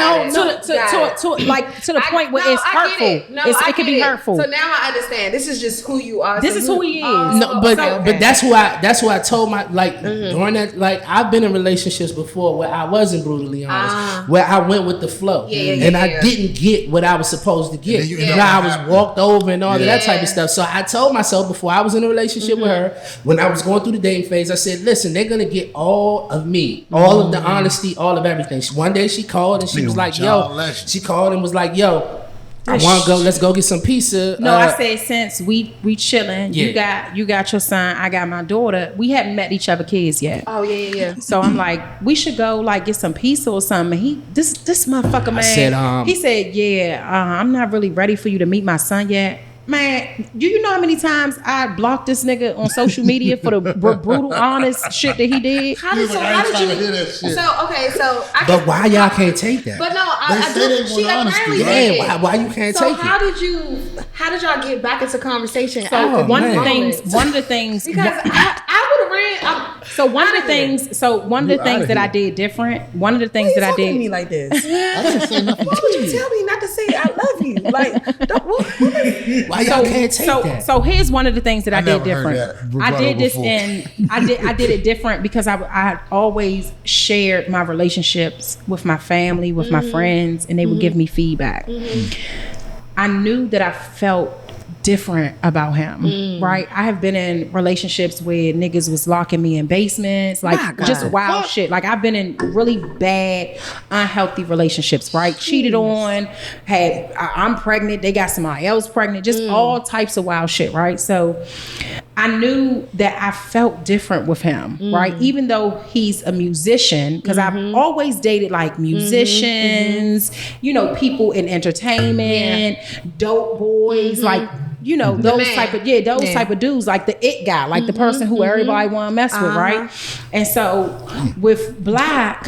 the point where it's hurtful. It can be hurtful. So now I understand. This is just who you are. This is who he is. No, but that's who I told my during that, like, I've been in relationships before where I wasn't brutally honest, where I went with the flow, and I didn't get what I was supposed to get. I was walked over and all of that type of stuff. So I told myself before I was in a relationship with her, when I was going through the dating phase, I said, listen, they're gonna get all of me, all of the honesty, all of everything. One day she called and she was like, she called and was like, yo, I want to go. Let's go get some pizza. No, I said since we chilling. Yeah. You got your son. I got my daughter. We haven't met each other kids yet. Oh yeah. So I'm like, we should go like get some pizza or something. This motherfucker, man. He said, I'm not really ready for you to meet my son yet. Man, do you know how many times I blocked this nigga on social media for the brutal, honest shit that he did? How did you? But why y'all can't take that? But no, I do. She apparently did. Why you can't take it? How did y'all get back into conversation? So one of the things, because I would have So one of the things that I did different. One of the things that I did. To me like this. I didn't say nothing. Why would you tell me not to say I love you? Like, don't. Why y'all can't take that? So here's one of the things that I did different. I did this before. I did it different because I always shared my relationships with my family, with my friends, and they would give me feedback. I knew that I felt different about him, right? I have been in relationships where niggas was locking me in basements, like just wild shit. Like I've been in really bad, unhealthy relationships, right? Cheated on, I'm pregnant, they got somebody else pregnant, just all types of wild shit, right? So I knew that I felt different with him, right? Even though he's a musician, because I've always dated like musicians, you know, people in entertainment, dope boys, like, you know, those type of dudes, like the it guy, like the person who everybody want to mess with, right? And so with Black,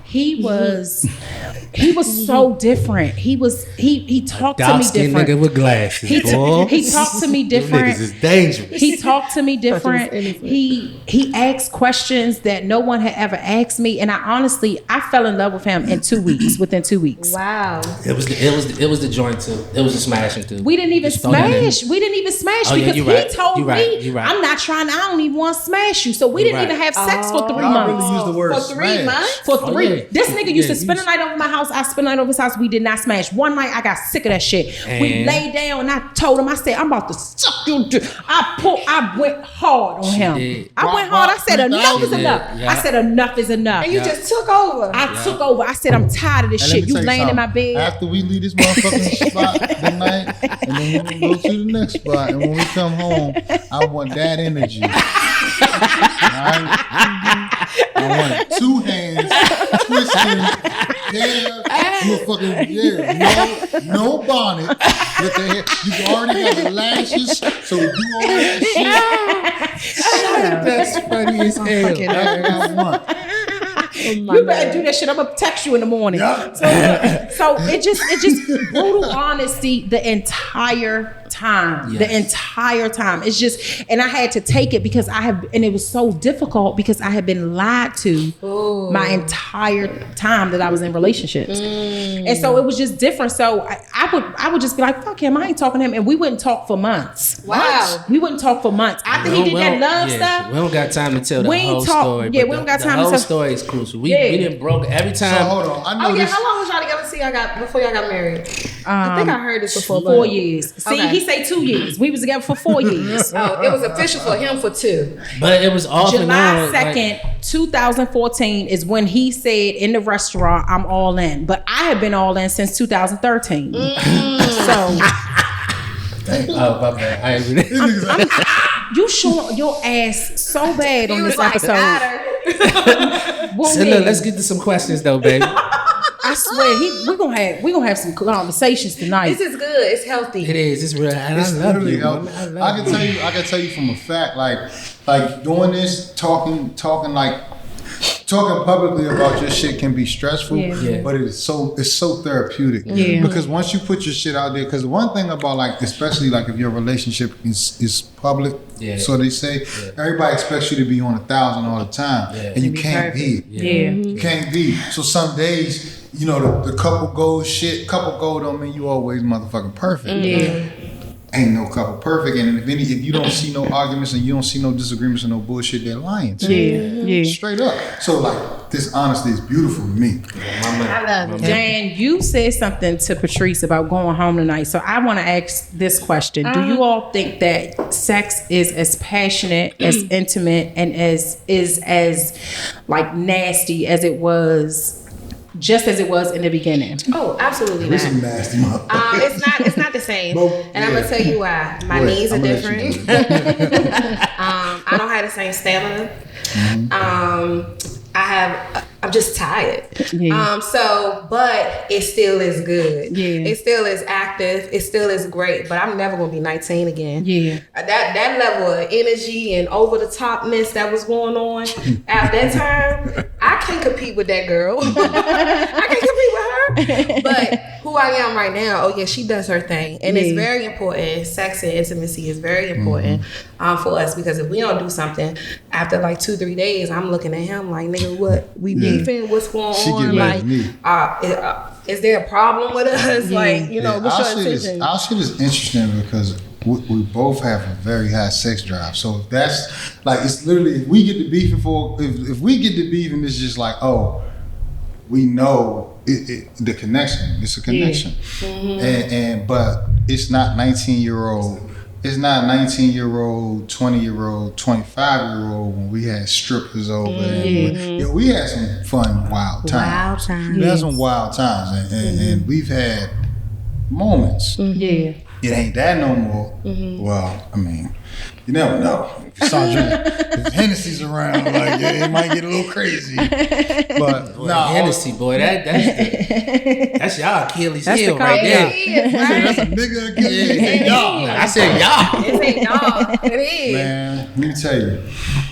he was so different. He talked to me different. Nigga with glasses. He talked to me different. Niggas is dangerous. He talked to me different. He asked questions that no one had ever asked me, and I fell in love with him in 2 weeks. Within 2 weeks. Wow. It was the joint too. It was a smashing too. We didn't even smash. We didn't even smash because he told me, right. I'm not trying. I don't even want to smash you. So we didn't even have sex for 3 months. Really use the word for 3 months. For 3. This nigga used to spend the night over my house. I spent the night over his house. We did not smash. One night I got sick of that shit. We laid down and I told him, I said, I'm about to suck you. I went hard on him. I went hard. I said, enough is enough. Yeah. I said, enough is enough. And you just took over. I took over. I said, I'm tired of this shit. You laying in my bed. After we leave this motherfucking spot tonight, and then we go to the next spot, and when we come home, I want that energy. Right? I want 2 hands twisting, hair, motherfucking no bonnet. With the hair. You already got the lashes, so do all that shit. That's funny as hell. That's what I want. You better do that shit. I'm gonna text you in the morning. Yeah. So it just brutal honesty the entire time. Yes. The entire time. It's just, and I had to take it because and it was so difficult because I had been lied to my entire time that I was in relationships. And so it was just different. So I would just be like, fuck him, I ain't talking to him. And we wouldn't talk for months. Wow. We wouldn't talk for months. After he did that love stuff. We don't got time to tell the whole story. Yeah, we don't got time to tell. The whole story is crucial. We didn't broke every time. So hold on. I know this. How long was y'all together before y'all got married? I think I heard this before. 4 years. See, Okay. he say 2 years. We was together for 4 years. Oh, it was official for him for 2. But it was off July and on. 2nd, 2014 is when he said in the restaurant, I'm all in. But I had been all in since 2013. So. Oh, my bad. I ain't really. You showing your ass so bad on this episode. So look, let's get to some questions though, baby. I swear, we're gonna have some conversations tonight. This is good. It's healthy. It is. It's real. And It's I love literally you. I can tell you from a fact, like doing this, talking publicly about your shit can be stressful, but it's so therapeutic. Yeah. Because once you put your shit out there, because one thing about especially if your relationship is public, so they say, everybody expects you to be on 1,000 all the time, and you can't be. You can't be. So some days, you know, the couple goals don't mean you always motherfucking perfect. Ain't no couple perfect, and if you don't see no arguments and you don't see no disagreements and no bullshit, they're lying to you. Straight up. So this honesty is beautiful to me. I love it. Dan, you said something to Patrice about going home tonight. So I want to ask this question. Do you all think that sex is as passionate, as intimate, and as nasty as it was, just as it was in the beginning? Oh, absolutely This not. is nasty, motherfucker. It's not the same. And I'm gonna tell you why. My knees are different. I don't have the same stamina. I'm just tired. But it still is good. It still is active. It still is great. But I'm never gonna be 19 again. That level of energy and over the topness that was going on at that time, I I can't compete with that girl. I can't compete with her. But who I am right now, oh yeah, she does her thing. And it's very important. Sex and intimacy is very important for us, because if we don't do something, after like 2-3 days, I'm looking at him like, nigga, what? We beefing? What's going on? Like, is there a problem with us? Like, you know, what's your intention? Our shit is interesting because we both have a very high sex drive. So if that's like, it's literally, if we get to beefing if we get to beefing, it's just like, oh, we know the connection. It's a connection. And but it's not 19-year-old. It's not 19-year-old, 20-year-old, 25-year-old when we had strippers over there. We had some fun, wild times. We had some wild times, and we've had moments. It ain't that no more. Well, I mean, you never know. If Hennessy's around, like, it might get a little crazy. But Hennessy, boy, that's y'all Achilles heel right there. That's a nigga Achilles. It ain't y'all. I said y'all. It ain't y'all. It is. Man, let me tell you.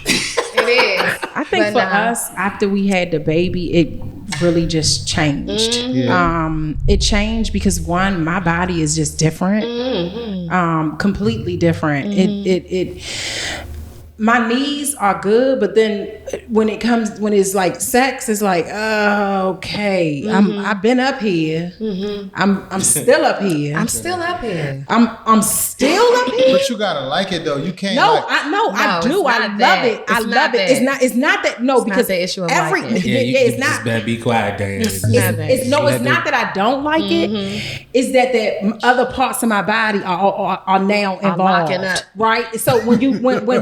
It is. I think for us, after we had the baby, it really just changed. It changed because one, my body is just different, completely different. It my knees are good, but then when it's like sex, it's like, okay, I've been up here. I'm still up here. I'm still up here. I'm still up here. But you gotta like it though. You can't. I do. I love it. I love it. It's not that. No, because the issue of it's not. Just better be quiet, Dan. It's not that I don't like it. It's that the other parts of my body are now involved. Locking up. Right. So when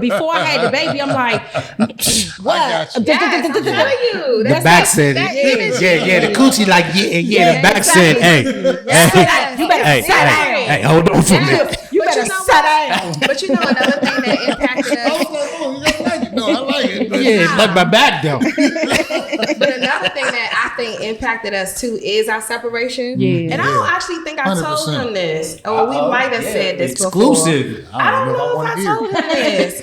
before I had the baby, I'm like, what? I'm telling you. The back said, the coochie like, the back said, hey, you better sit down. Hey, hold on for me. You better sit down. But you know another thing that impacted us. You gotta like it. No, I like it. But Yeah, like my back though. But another thing that I think impacted us too is our separation. And I don't actually think I told 100%. him this. Or we might have said this exclusive. before. I don't know if I told him this.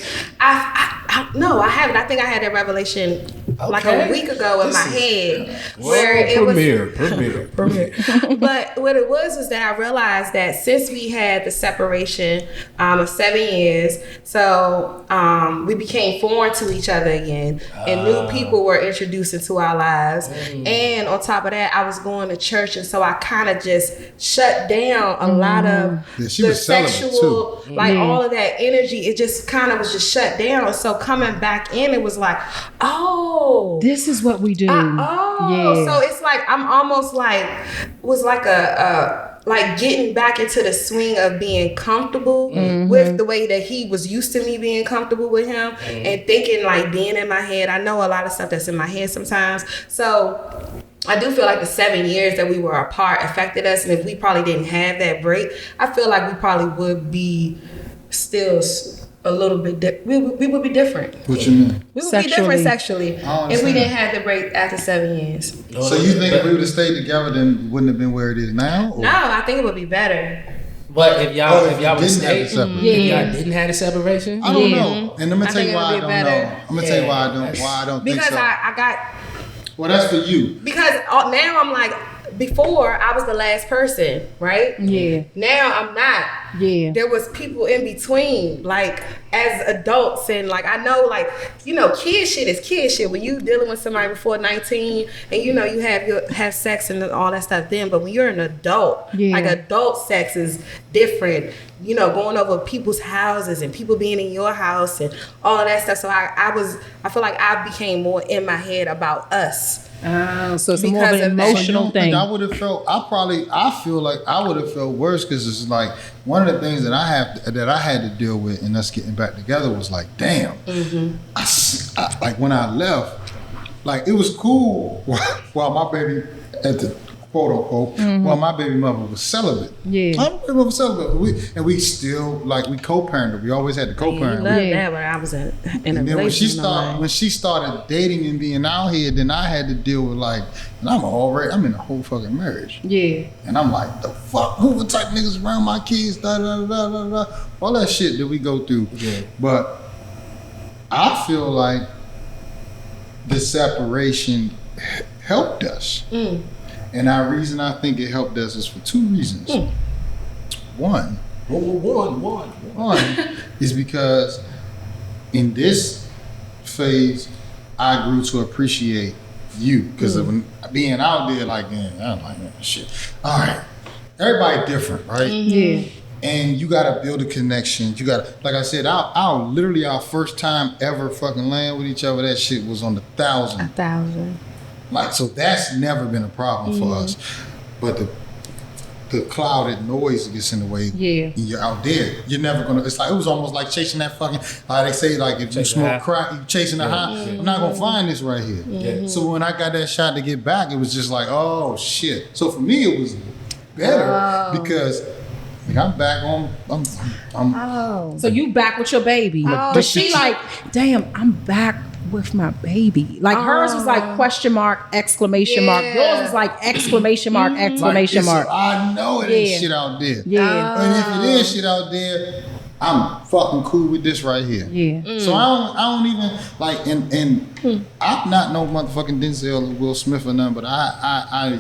No, I haven't. I think I had that revelation like a week ago in my head. Where it Premiere. But what it was that I realized that since we had the separation of 7 years, so we became foreign to each other again, and new people were introduced into our lives. And on top of that, I was going to church, and so I kind of just shut down a lot of the sexual, like all of that energy. It just kind of was just shut down. So coming back in, it was like, oh, this is what we do. So it's like I'm almost like was like like getting back into the swing of being comfortable with the way that he was used to me being comfortable with him, and thinking like being in my head. I know a lot of stuff that's in my head sometimes. So I do feel like the 7 years that we were apart affected us, and if we probably didn't have that break, I feel like we probably would be still a little bit we would be different. What you mean? We would be different sexually if we didn't have the break after 7 years. So you think if we would have stayed together, then wouldn't have been where it is now? Or? No, I think it would be better. But if y'all would stay, if y'all didn't have a separation, I don't know. And I'm gonna tell you why I don't know. I'm gonna tell you why I don't think so. Because I got. Well, that's for you. Because now I'm like, before I was the last person, right? Yeah. Now I'm not. Yeah. There was people in between, like as adults, and like I know, like, you know, kid shit is kid shit. When you dealing with somebody before 19, and you know you have sex and all that stuff then, but when you're an adult, like adult sex is different. You know, going over people's houses and people being in your house and all of that stuff. So I feel like I became more in my head about us. So it's more of an emotional thing. I would have felt. I feel like I would have felt worse because it's like one of the things that I had to deal with in us getting back together was like, damn. I like when I left, like it was cool while my baby at the quote unquote while my baby mother was celibate. My baby mother was celibate. We still like we co-parented. We always had to co-parent. You loved that when I was in a relationship. When she started dating and being out here, then I had to deal with like, and I'm in a whole fucking marriage. And I'm like, the fuck, who the type niggas around my kids, all that shit that we go through. But I feel like the separation helped us. And our reason I think it helped us is for two reasons. One is because in this phase, I grew to appreciate you. Because when being out there, like, man, I don't like that shit. All right, everybody different, right? Yeah. And you gotta build a connection. You gotta, like I said, our first time ever fucking laying with each other, that shit was on the 1,000. 1,000. Like, so that's never been a problem for us. But the clouded noise gets in the way. Yeah. You're out there. You're never gonna. It's like, it was almost like chasing that fucking. Like they say, like if you smoke crack, you chasing a high. I'm not gonna find this right here. So when I got that shot to get back, it was just like, oh shit. So for me, it was better because. Like, I'm back on. So you back with your baby, but she like, damn, I'm back with my baby. Like hers was like question mark, exclamation mark. Yours was like exclamation mark, exclamation mark. I know it ain't shit out there. Yeah. And if it is shit out there, I'm fucking cool with this right here. Yeah. So I don't even like, and I'm not no motherfucking Denzel or Will Smith or nothing, but I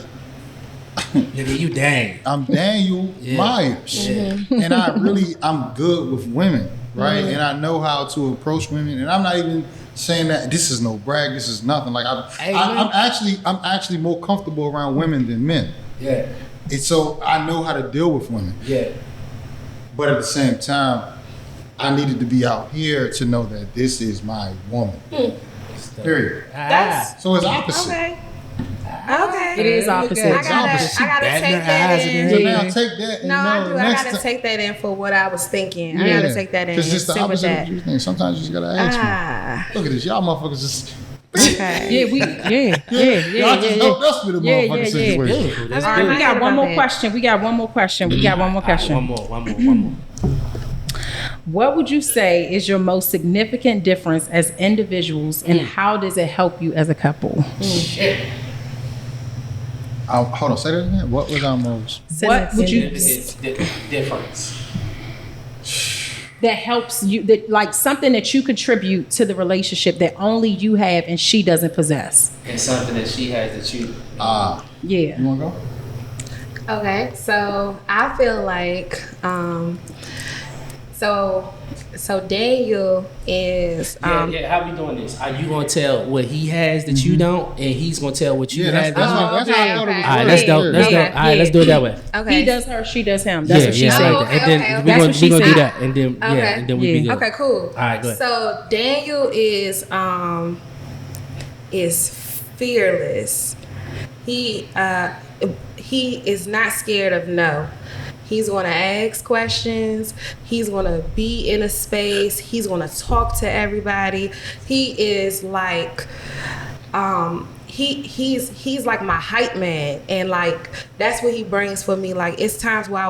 Nigga, you dang. I'm Daniel Myers. And I'm good with women, right? And I know how to approach women. And I'm not even saying that this is no brag, this is nothing. Like I'm actually more comfortable around women than men. Yeah. And so I know how to deal with women. Yeah. But at the same time, I needed to be out here to know that this is my woman. Period. So it's opposite. Okay. It is opposite. I gotta take that in. So now take that. And I gotta take that in for what I was thinking. I gotta take that in. Because it's the opposite of what you think. Sometimes you just gotta ask me. Look at this. Y'all motherfuckers just. Okay. Y'all just helped us with the motherfucking situation. All right, we got one more question. One more. What would you say is your most significant difference as individuals, and how does it help you as a couple? Hold on, say that again. What was our most? What would you difference that helps you, that like something that you contribute to the relationship that only you have and she doesn't possess, and something that she has that you yeah. You wanna go? Okay, so I feel like so Daniel is how we doing this? Are you gonna tell what he has that you don't, and he's gonna tell what you have? That's how I thought it was. All right, let's do. All right, let's do it that way. Okay. He does her, she does him. That's what she said. And then we're gonna do that, and then and then we be good. Okay, cool. All right, good. So Daniel is fearless. He is not scared of no. He's going to ask questions. He's going to be in a space. He's going to talk to everybody. He is like, he's like my hype man, and like that's what he brings for me. Like it's times where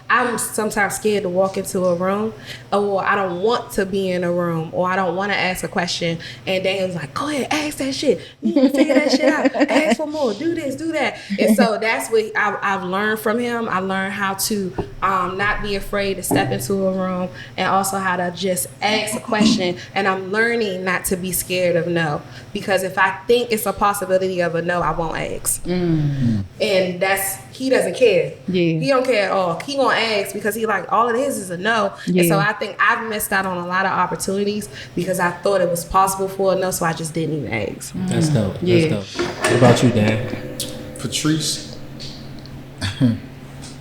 I'm sometimes scared to walk into a room, or I don't want to be in a room, or I don't want to ask a question. And Daniel's like, go ahead, ask that shit. You need to figure that shit out. Ask for more. Do this, do that. And so that's what I've learned from him. I learned how to not be afraid to step into a room, and also how to just ask a question. And I'm learning not to be scared of no, because if I think it's a possibility of a no, I won't ask. And he doesn't care. Yeah. He don't care at all. He gonna ask because he like all it is a no. Yeah. And so I think I've missed out on a lot of opportunities because I thought it was possible for a no, so I just didn't even ask. That's dope. That's dope. What about you, Dan? Patrice,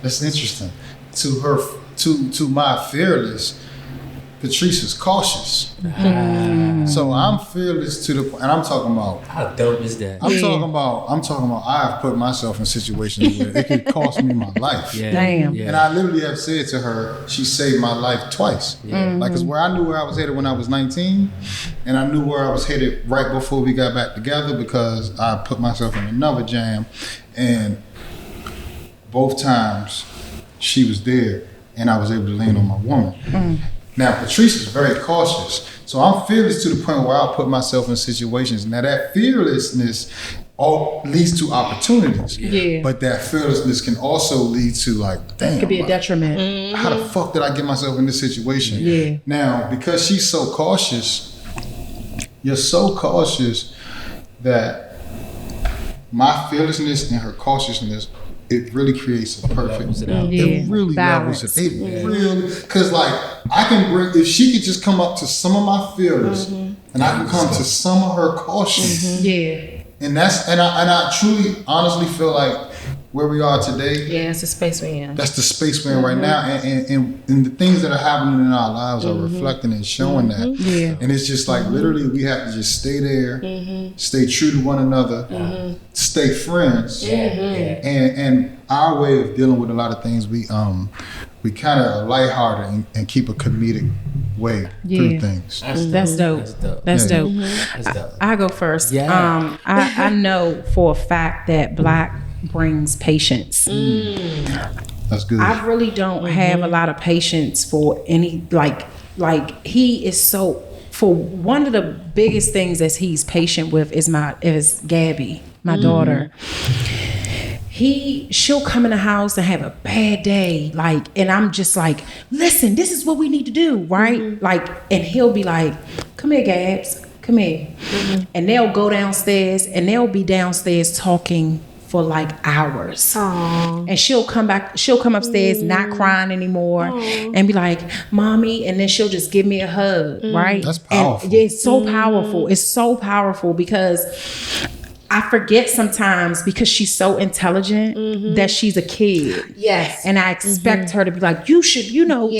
that's interesting. To my fearless, Patrice is cautious. So I'm fearless to the point, and I'm talking about. How dope is that? I'm talking about. I've put myself in situations where it could cost me my life. Damn. And I literally have said to her, she saved my life twice. Like, cause where I knew where I was headed when I was 19, and I knew where I was headed right before we got back together, because I put myself in another jam, and both times she was there, and I was able to lean on my woman. Now, Patrice is very cautious. So I'm fearless to the point where I'll put myself in situations. Now, that fearlessness all leads to opportunities. But that fearlessness can also lead to like, damn. It could be a detriment. How the fuck did I get myself in this situation? Now, because she's so cautious, you're so cautious, that my fearlessness and her cautiousness, it really creates a perfect. It really levels it. It really, because like I can bring, if she could just come up to some of my fears, and I can come to some of her caution. And that's and I truly, honestly feel like where we are today. Yeah, it's the space we're in. That's the space we're in right now, and the things that are happening in our lives are reflecting and showing that. And it's just like literally, we have to just stay there, stay true to one another, stay friends, and our way of dealing with a lot of things, we kind of are lighthearted and keep a comedic way through things. That's dope. That's dope. I go first. I know for a fact that Black brings patience. That's good. I really don't have a lot of patience for any like he is so, for one of the biggest things that he's patient with is Gabby, my daughter. She'll come in the house and have a bad day, like, and I'm just like, listen, this is what we need to do, right? Like, and he'll be like, come here, Gabs, come here. And they'll go downstairs and they'll be downstairs talking for like hours. And she'll come upstairs not crying anymore and be like, mommy, and then she'll just give me a hug, right? That's powerful. And it's so powerful. It's so powerful because I forget sometimes, because she's so intelligent, that she's a kid. Yes. And I expect her to be like, you should,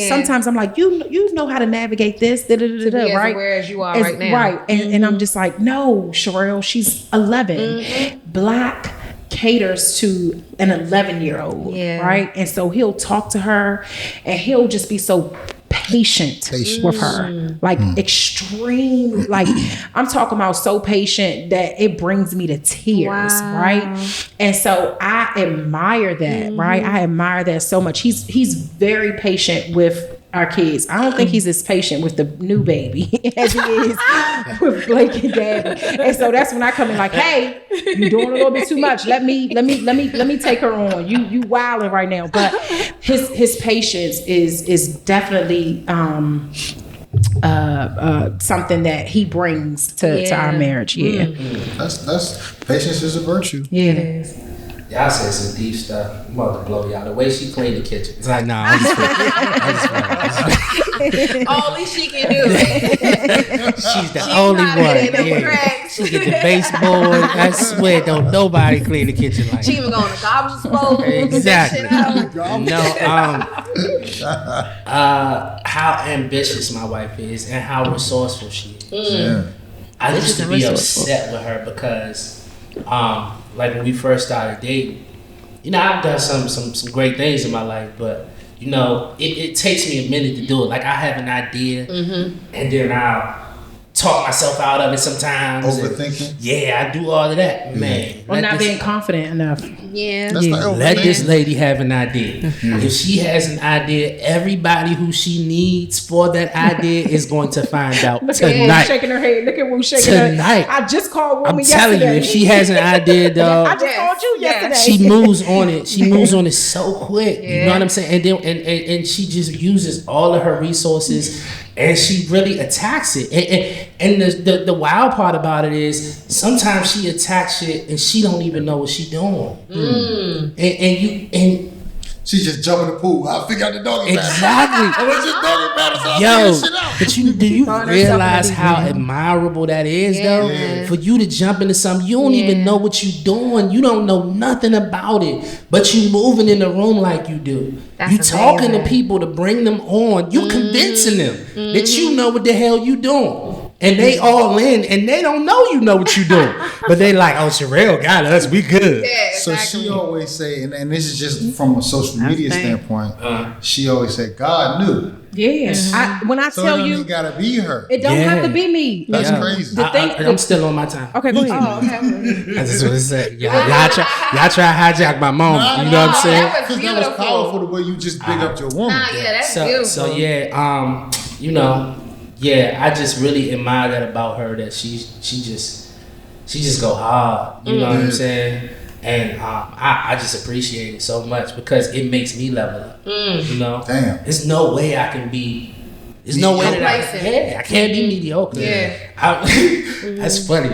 sometimes I'm like, you know how to navigate this, right? Whereas you are right now. Right. And I'm just like, no, Sherelle, she's 11. Black caters to an 11-year-old, right? And so he'll talk to her and he'll just be so patient with her, like extreme, like I'm talking about so patient that it brings me to tears, right? And so I admire that, right? I admire that so much. He's very patient with our kids. I don't think he's as patient with the new baby as he is with Blake and Gabby. And so that's when I come in like, hey, you're doing a little bit too much. Let me take her on. You wilding right now. But his patience is definitely something that he brings to our marriage. That's patience is a virtue. It is. Y'all said some deep stuff. I'm about to blow y'all. The way she cleaned the kitchen. It's like, nah, I'm just All she can do. She's the only one. She get the baseboard. I swear, don't nobody clean the kitchen like she even go on the garbage disposal. Exactly. How ambitious my wife is and how resourceful she is. I used to be upset with her because like when we first started dating, I've done some great things in my life, but it takes me a minute to do it. Like I have an idea, and then I'll talk myself out of it sometimes. Overthinking? I do all of that, man. Or not being confident enough. Let this lady have an idea. If she has an idea, everybody who she needs for that idea is going to find out tonight. Shaking her head. Look at Wu shaking her head. I just called woman yesterday. I'm telling you, if she has an idea, dog. I just called you yesterday. She moves on it. She moves on it so quick. You know what I'm saying? And then and she just uses all of her resources. And she really attacks it. And the wild part about it is sometimes she attacks it and she don't even know what she's doing. And she just jump in the pool. I'll figure out the doggy paddle. Exactly. I was just doggy paddle, so I'll figure shit out. But do you realize how admirable that is, though? Yeah. For you to jump into something, you don't even know what you're doing. You don't know nothing about it, but you moving in the room like you do. You talking to people to bring them on. You convincing them that you know what the hell you doing. And they all in, and they don't know you know what you doing. But they like, oh, Sherelle got us. We good. Yeah, exactly. So she always say, and this is just from a social media standpoint, she always said, God knew. When I tell you, it gotta be her. It don't have to be me. That's crazy. I'm still on my time. Okay, go ahead. I just want to say, y'all try to hijack my moment. You know what I'm saying? Because that was powerful the way you just big up your woman. That's beautiful. So I just really admire that about her, that she just go hard. You know what I'm saying? And I just appreciate it so much because it makes me level up. Damn. There's no way I can be. There's no way that I can't be mediocre. That's funny.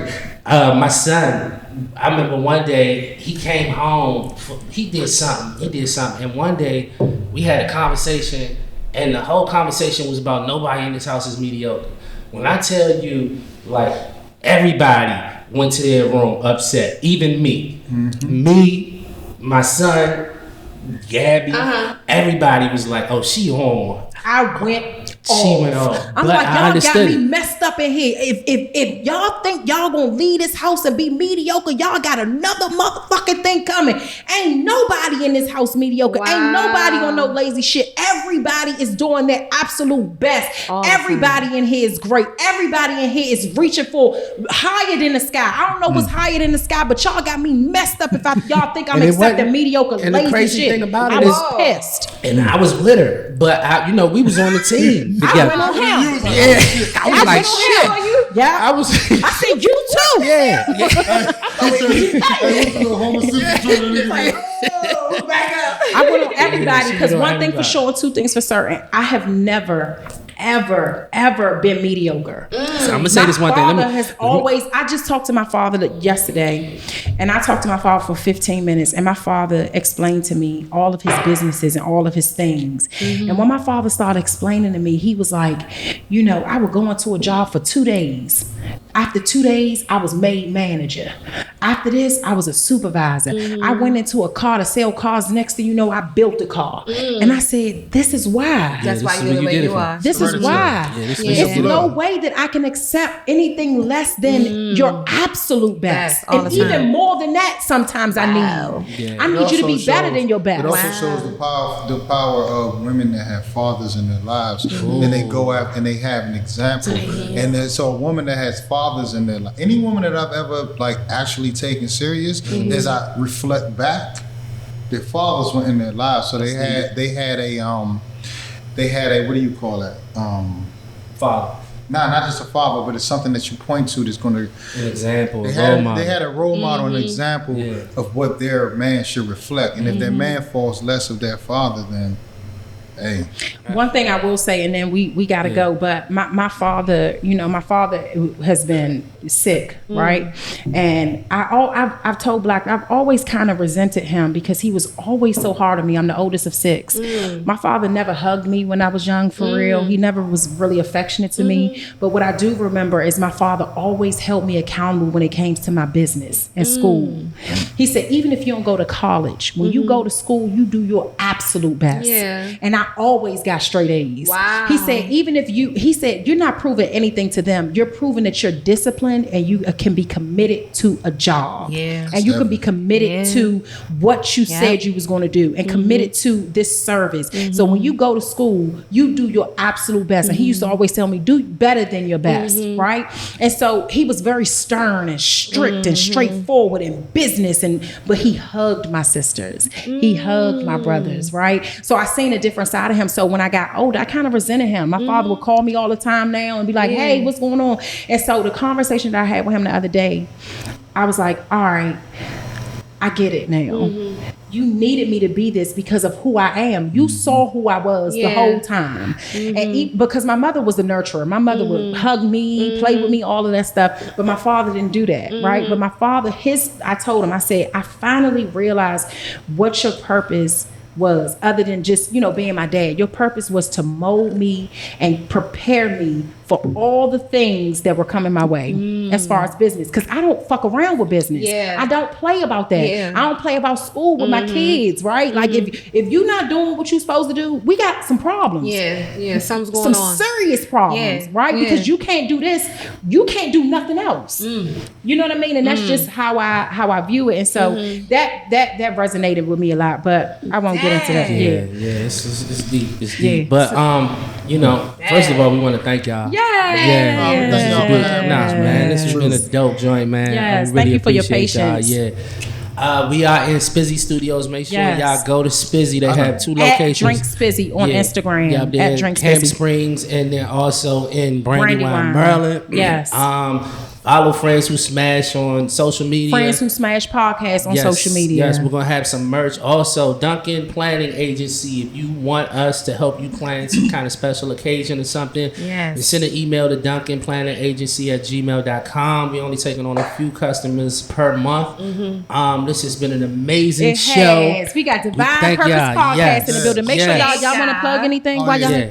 My son, I remember one day he came home. He did something, and one day we had a conversation, and the whole conversation was about nobody in this house is mediocre. When I tell you, like, everybody went to their room upset, even me. Me, my son, Gabby, everybody was like, "Oh, she on." I went She went off. I'm but like, y'all got me it. messed up in here. If y'all think y'all gonna leave this house and be mediocre, y'all got another motherfucking thing coming. Ain't nobody in this house mediocre. Wow. Ain't nobody on no lazy shit. Everybody is doing their absolute best. Awesome. Everybody in here is great. Everybody in here is reaching for higher than the sky. I don't know what's higher than the sky, but y'all got me messed up if y'all think I'm accepting mediocre lazy shit. And the crazy thing about it is, I was pissed. And I was with her, but we was on the team together. I went on him. I was like, shit. Yeah, I was. I said you too. Yeah. I went on everybody because one thing for sure, two things for certain. I have never, ever been mediocre. So I'm gonna say this one thing. I just talked to my father yesterday, and I talked to my father for 15 minutes, and my father explained to me all of his businesses and all of his things. And when my father started explaining to me, he was like, I would go into a job for 2 days. After 2 days, I was made manager. After this, I was a supervisor. I went into a car to sell cars. Next thing you know, I built a car. And I said, this is why. That's why you're the way you are. This is why. It's no way that I can accept anything less than your absolute best. And even more than that, sometimes I need. Yeah. I need you to be better than your best. It also shows the power of women that have fathers in their lives. And they go out and they have an example. And so a woman that has fathers in their life, any woman that I've ever actually taken serious, as I reflect back, their fathers were in their lives. So they had a what do you call that? Father. Nah, not just a father, but it's something that you point to that's going to... An example, they had a role model, an example of what their man should reflect. And if their man falls less of their father, then... Hey. One thing I will say, and then we got to go, but my father, my father has been sick, right? And I've told Black, I've always kind of resented him because he was always so hard on me. I'm the oldest of 6. My father never hugged me when I was young, for real. He never was really affectionate to me. But what I do remember is my father always held me accountable when it came to my business and school. He said, even if you don't go to college, when you go to school, you do your absolute best. Yeah. And I always got straight A's. Wow. He said, you're not proving anything to them. You're proving that you're disciplined and you can be committed to a job. Yeah. And you can be committed to what you said you was going to do and committed to this service. So when you go to school, you do your absolute best. And he used to always tell me, do better than your best, right? And so he was very stern and strict and straightforward in business. But he hugged my sisters. He hugged my brothers, right? So I seen a different side of him. So when I got older, I kind of resented him. My father would call me all the time now and be like, hey, what's going on? And so the conversation that I had with him the other day, I was like, all right, I get it now. You needed me to be this because of who I am. You saw who I was the whole time. And because my mother was the nurturer. My mother would hug me, play with me, all of that stuff. But my father didn't do that, right? But my father, I told him, I said, I finally realized what your purpose was, other than just, being my dad. Your purpose was to mold me and prepare me for all the things that were coming my way as far as business. Because I don't fuck around with business. Yeah. I don't play about that. Yeah. I don't play about school with my kids, right? Like if you're not doing what you're supposed to do, we got some problems. Yeah, something's going on. Some serious problems, right? Yeah. Because you can't do this, you can't do nothing else. You know what I mean? And that's just how I view it. And so that resonated with me a lot, but I won't get into that. Yeah, it's deep. It's deep. But first of all, we want to thank y'all. Yeah. Man, this has been a dope joint, man. Yes, thank you for your patience. We are in Spizzy Studios. Make sure y'all go to Spizzy. They have 2 locations. Drink Spizzy on Instagram. At Drink Spizzy. Camp Springs, and they're also in Brandywine, Maryland. Yes. Follow Friends Who Smash on social media. Friends Who Smash podcast on social media. Yes, we're going to have some merch. Also, Duncan Planning Agency. If you want us to help you plan some kind of special occasion or something, send an email to duncanplanningagency@gmail.com. We're only taking on a few customers per month. This has been an amazing show. We got Divine Purpose Podcast in the building. Make sure y'all want to plug anything while y'all...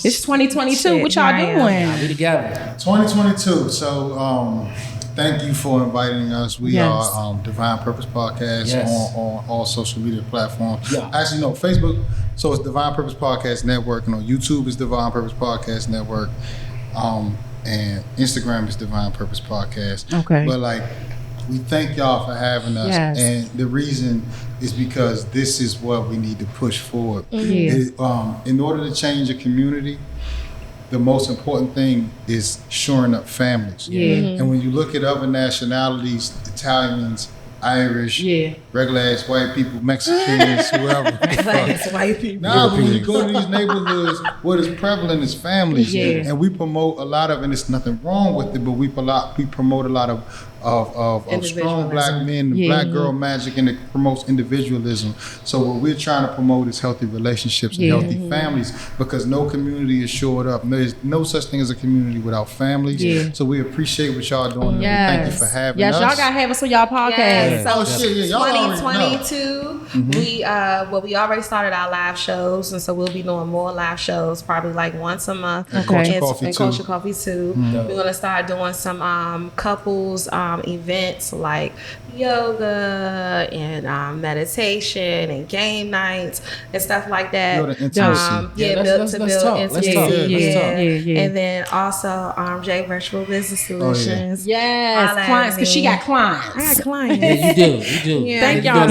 it's 2022. What y'all doing? We together. 2022. So, thank you for inviting us. We are Divine Purpose Podcast on all social media platforms. Actually, no, Facebook. So it's Divine Purpose Podcast Network, and on YouTube it's Divine Purpose Podcast Network, and Instagram is Divine Purpose Podcast. Okay. But we thank y'all for having us, and the reason is because this is what we need to push forward. In order to change a community, the most important thing is shoring up families. And when you look at other nationalities, Italians, Irish, regular ass white people, Mexicans, whoever. White people. Now when you go to these neighborhoods, what is prevalent is families. And we promote a lot of, and there's nothing wrong with it, but we promote a lot of strong black men, black girl magic, and it promotes individualism. So what we're trying to promote is healthy relationships and healthy families, because no community is shored up. There's no such thing as a community without families. So we appreciate what y'all doing. Thank you for having us. Y'all gotta have us on y'all podcast. So y'all 2022, we already started our live shows, and so we'll be doing more live shows, probably once a month. And Culture Coffee too. We're gonna start doing some couples events like yoga and meditation and game nights and stuff like that. Build intimacy. Let's talk. And then also J Virtual Business Solutions. Clients, because she got clients. I got clients. You do. Thank y'all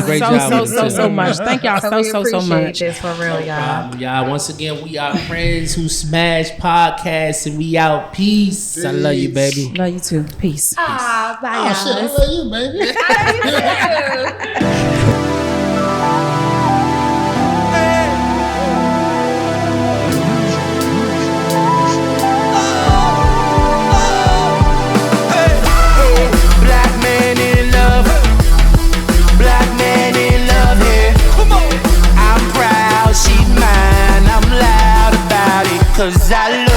so much. Thank y'all so much. This for real, y'all. Y'all, once again, we are Friends Who Smash Podcast, and we out. Peace. I love you, baby. Love you too. Peace. Bye, Oh shit, I love you, baby. Cause I love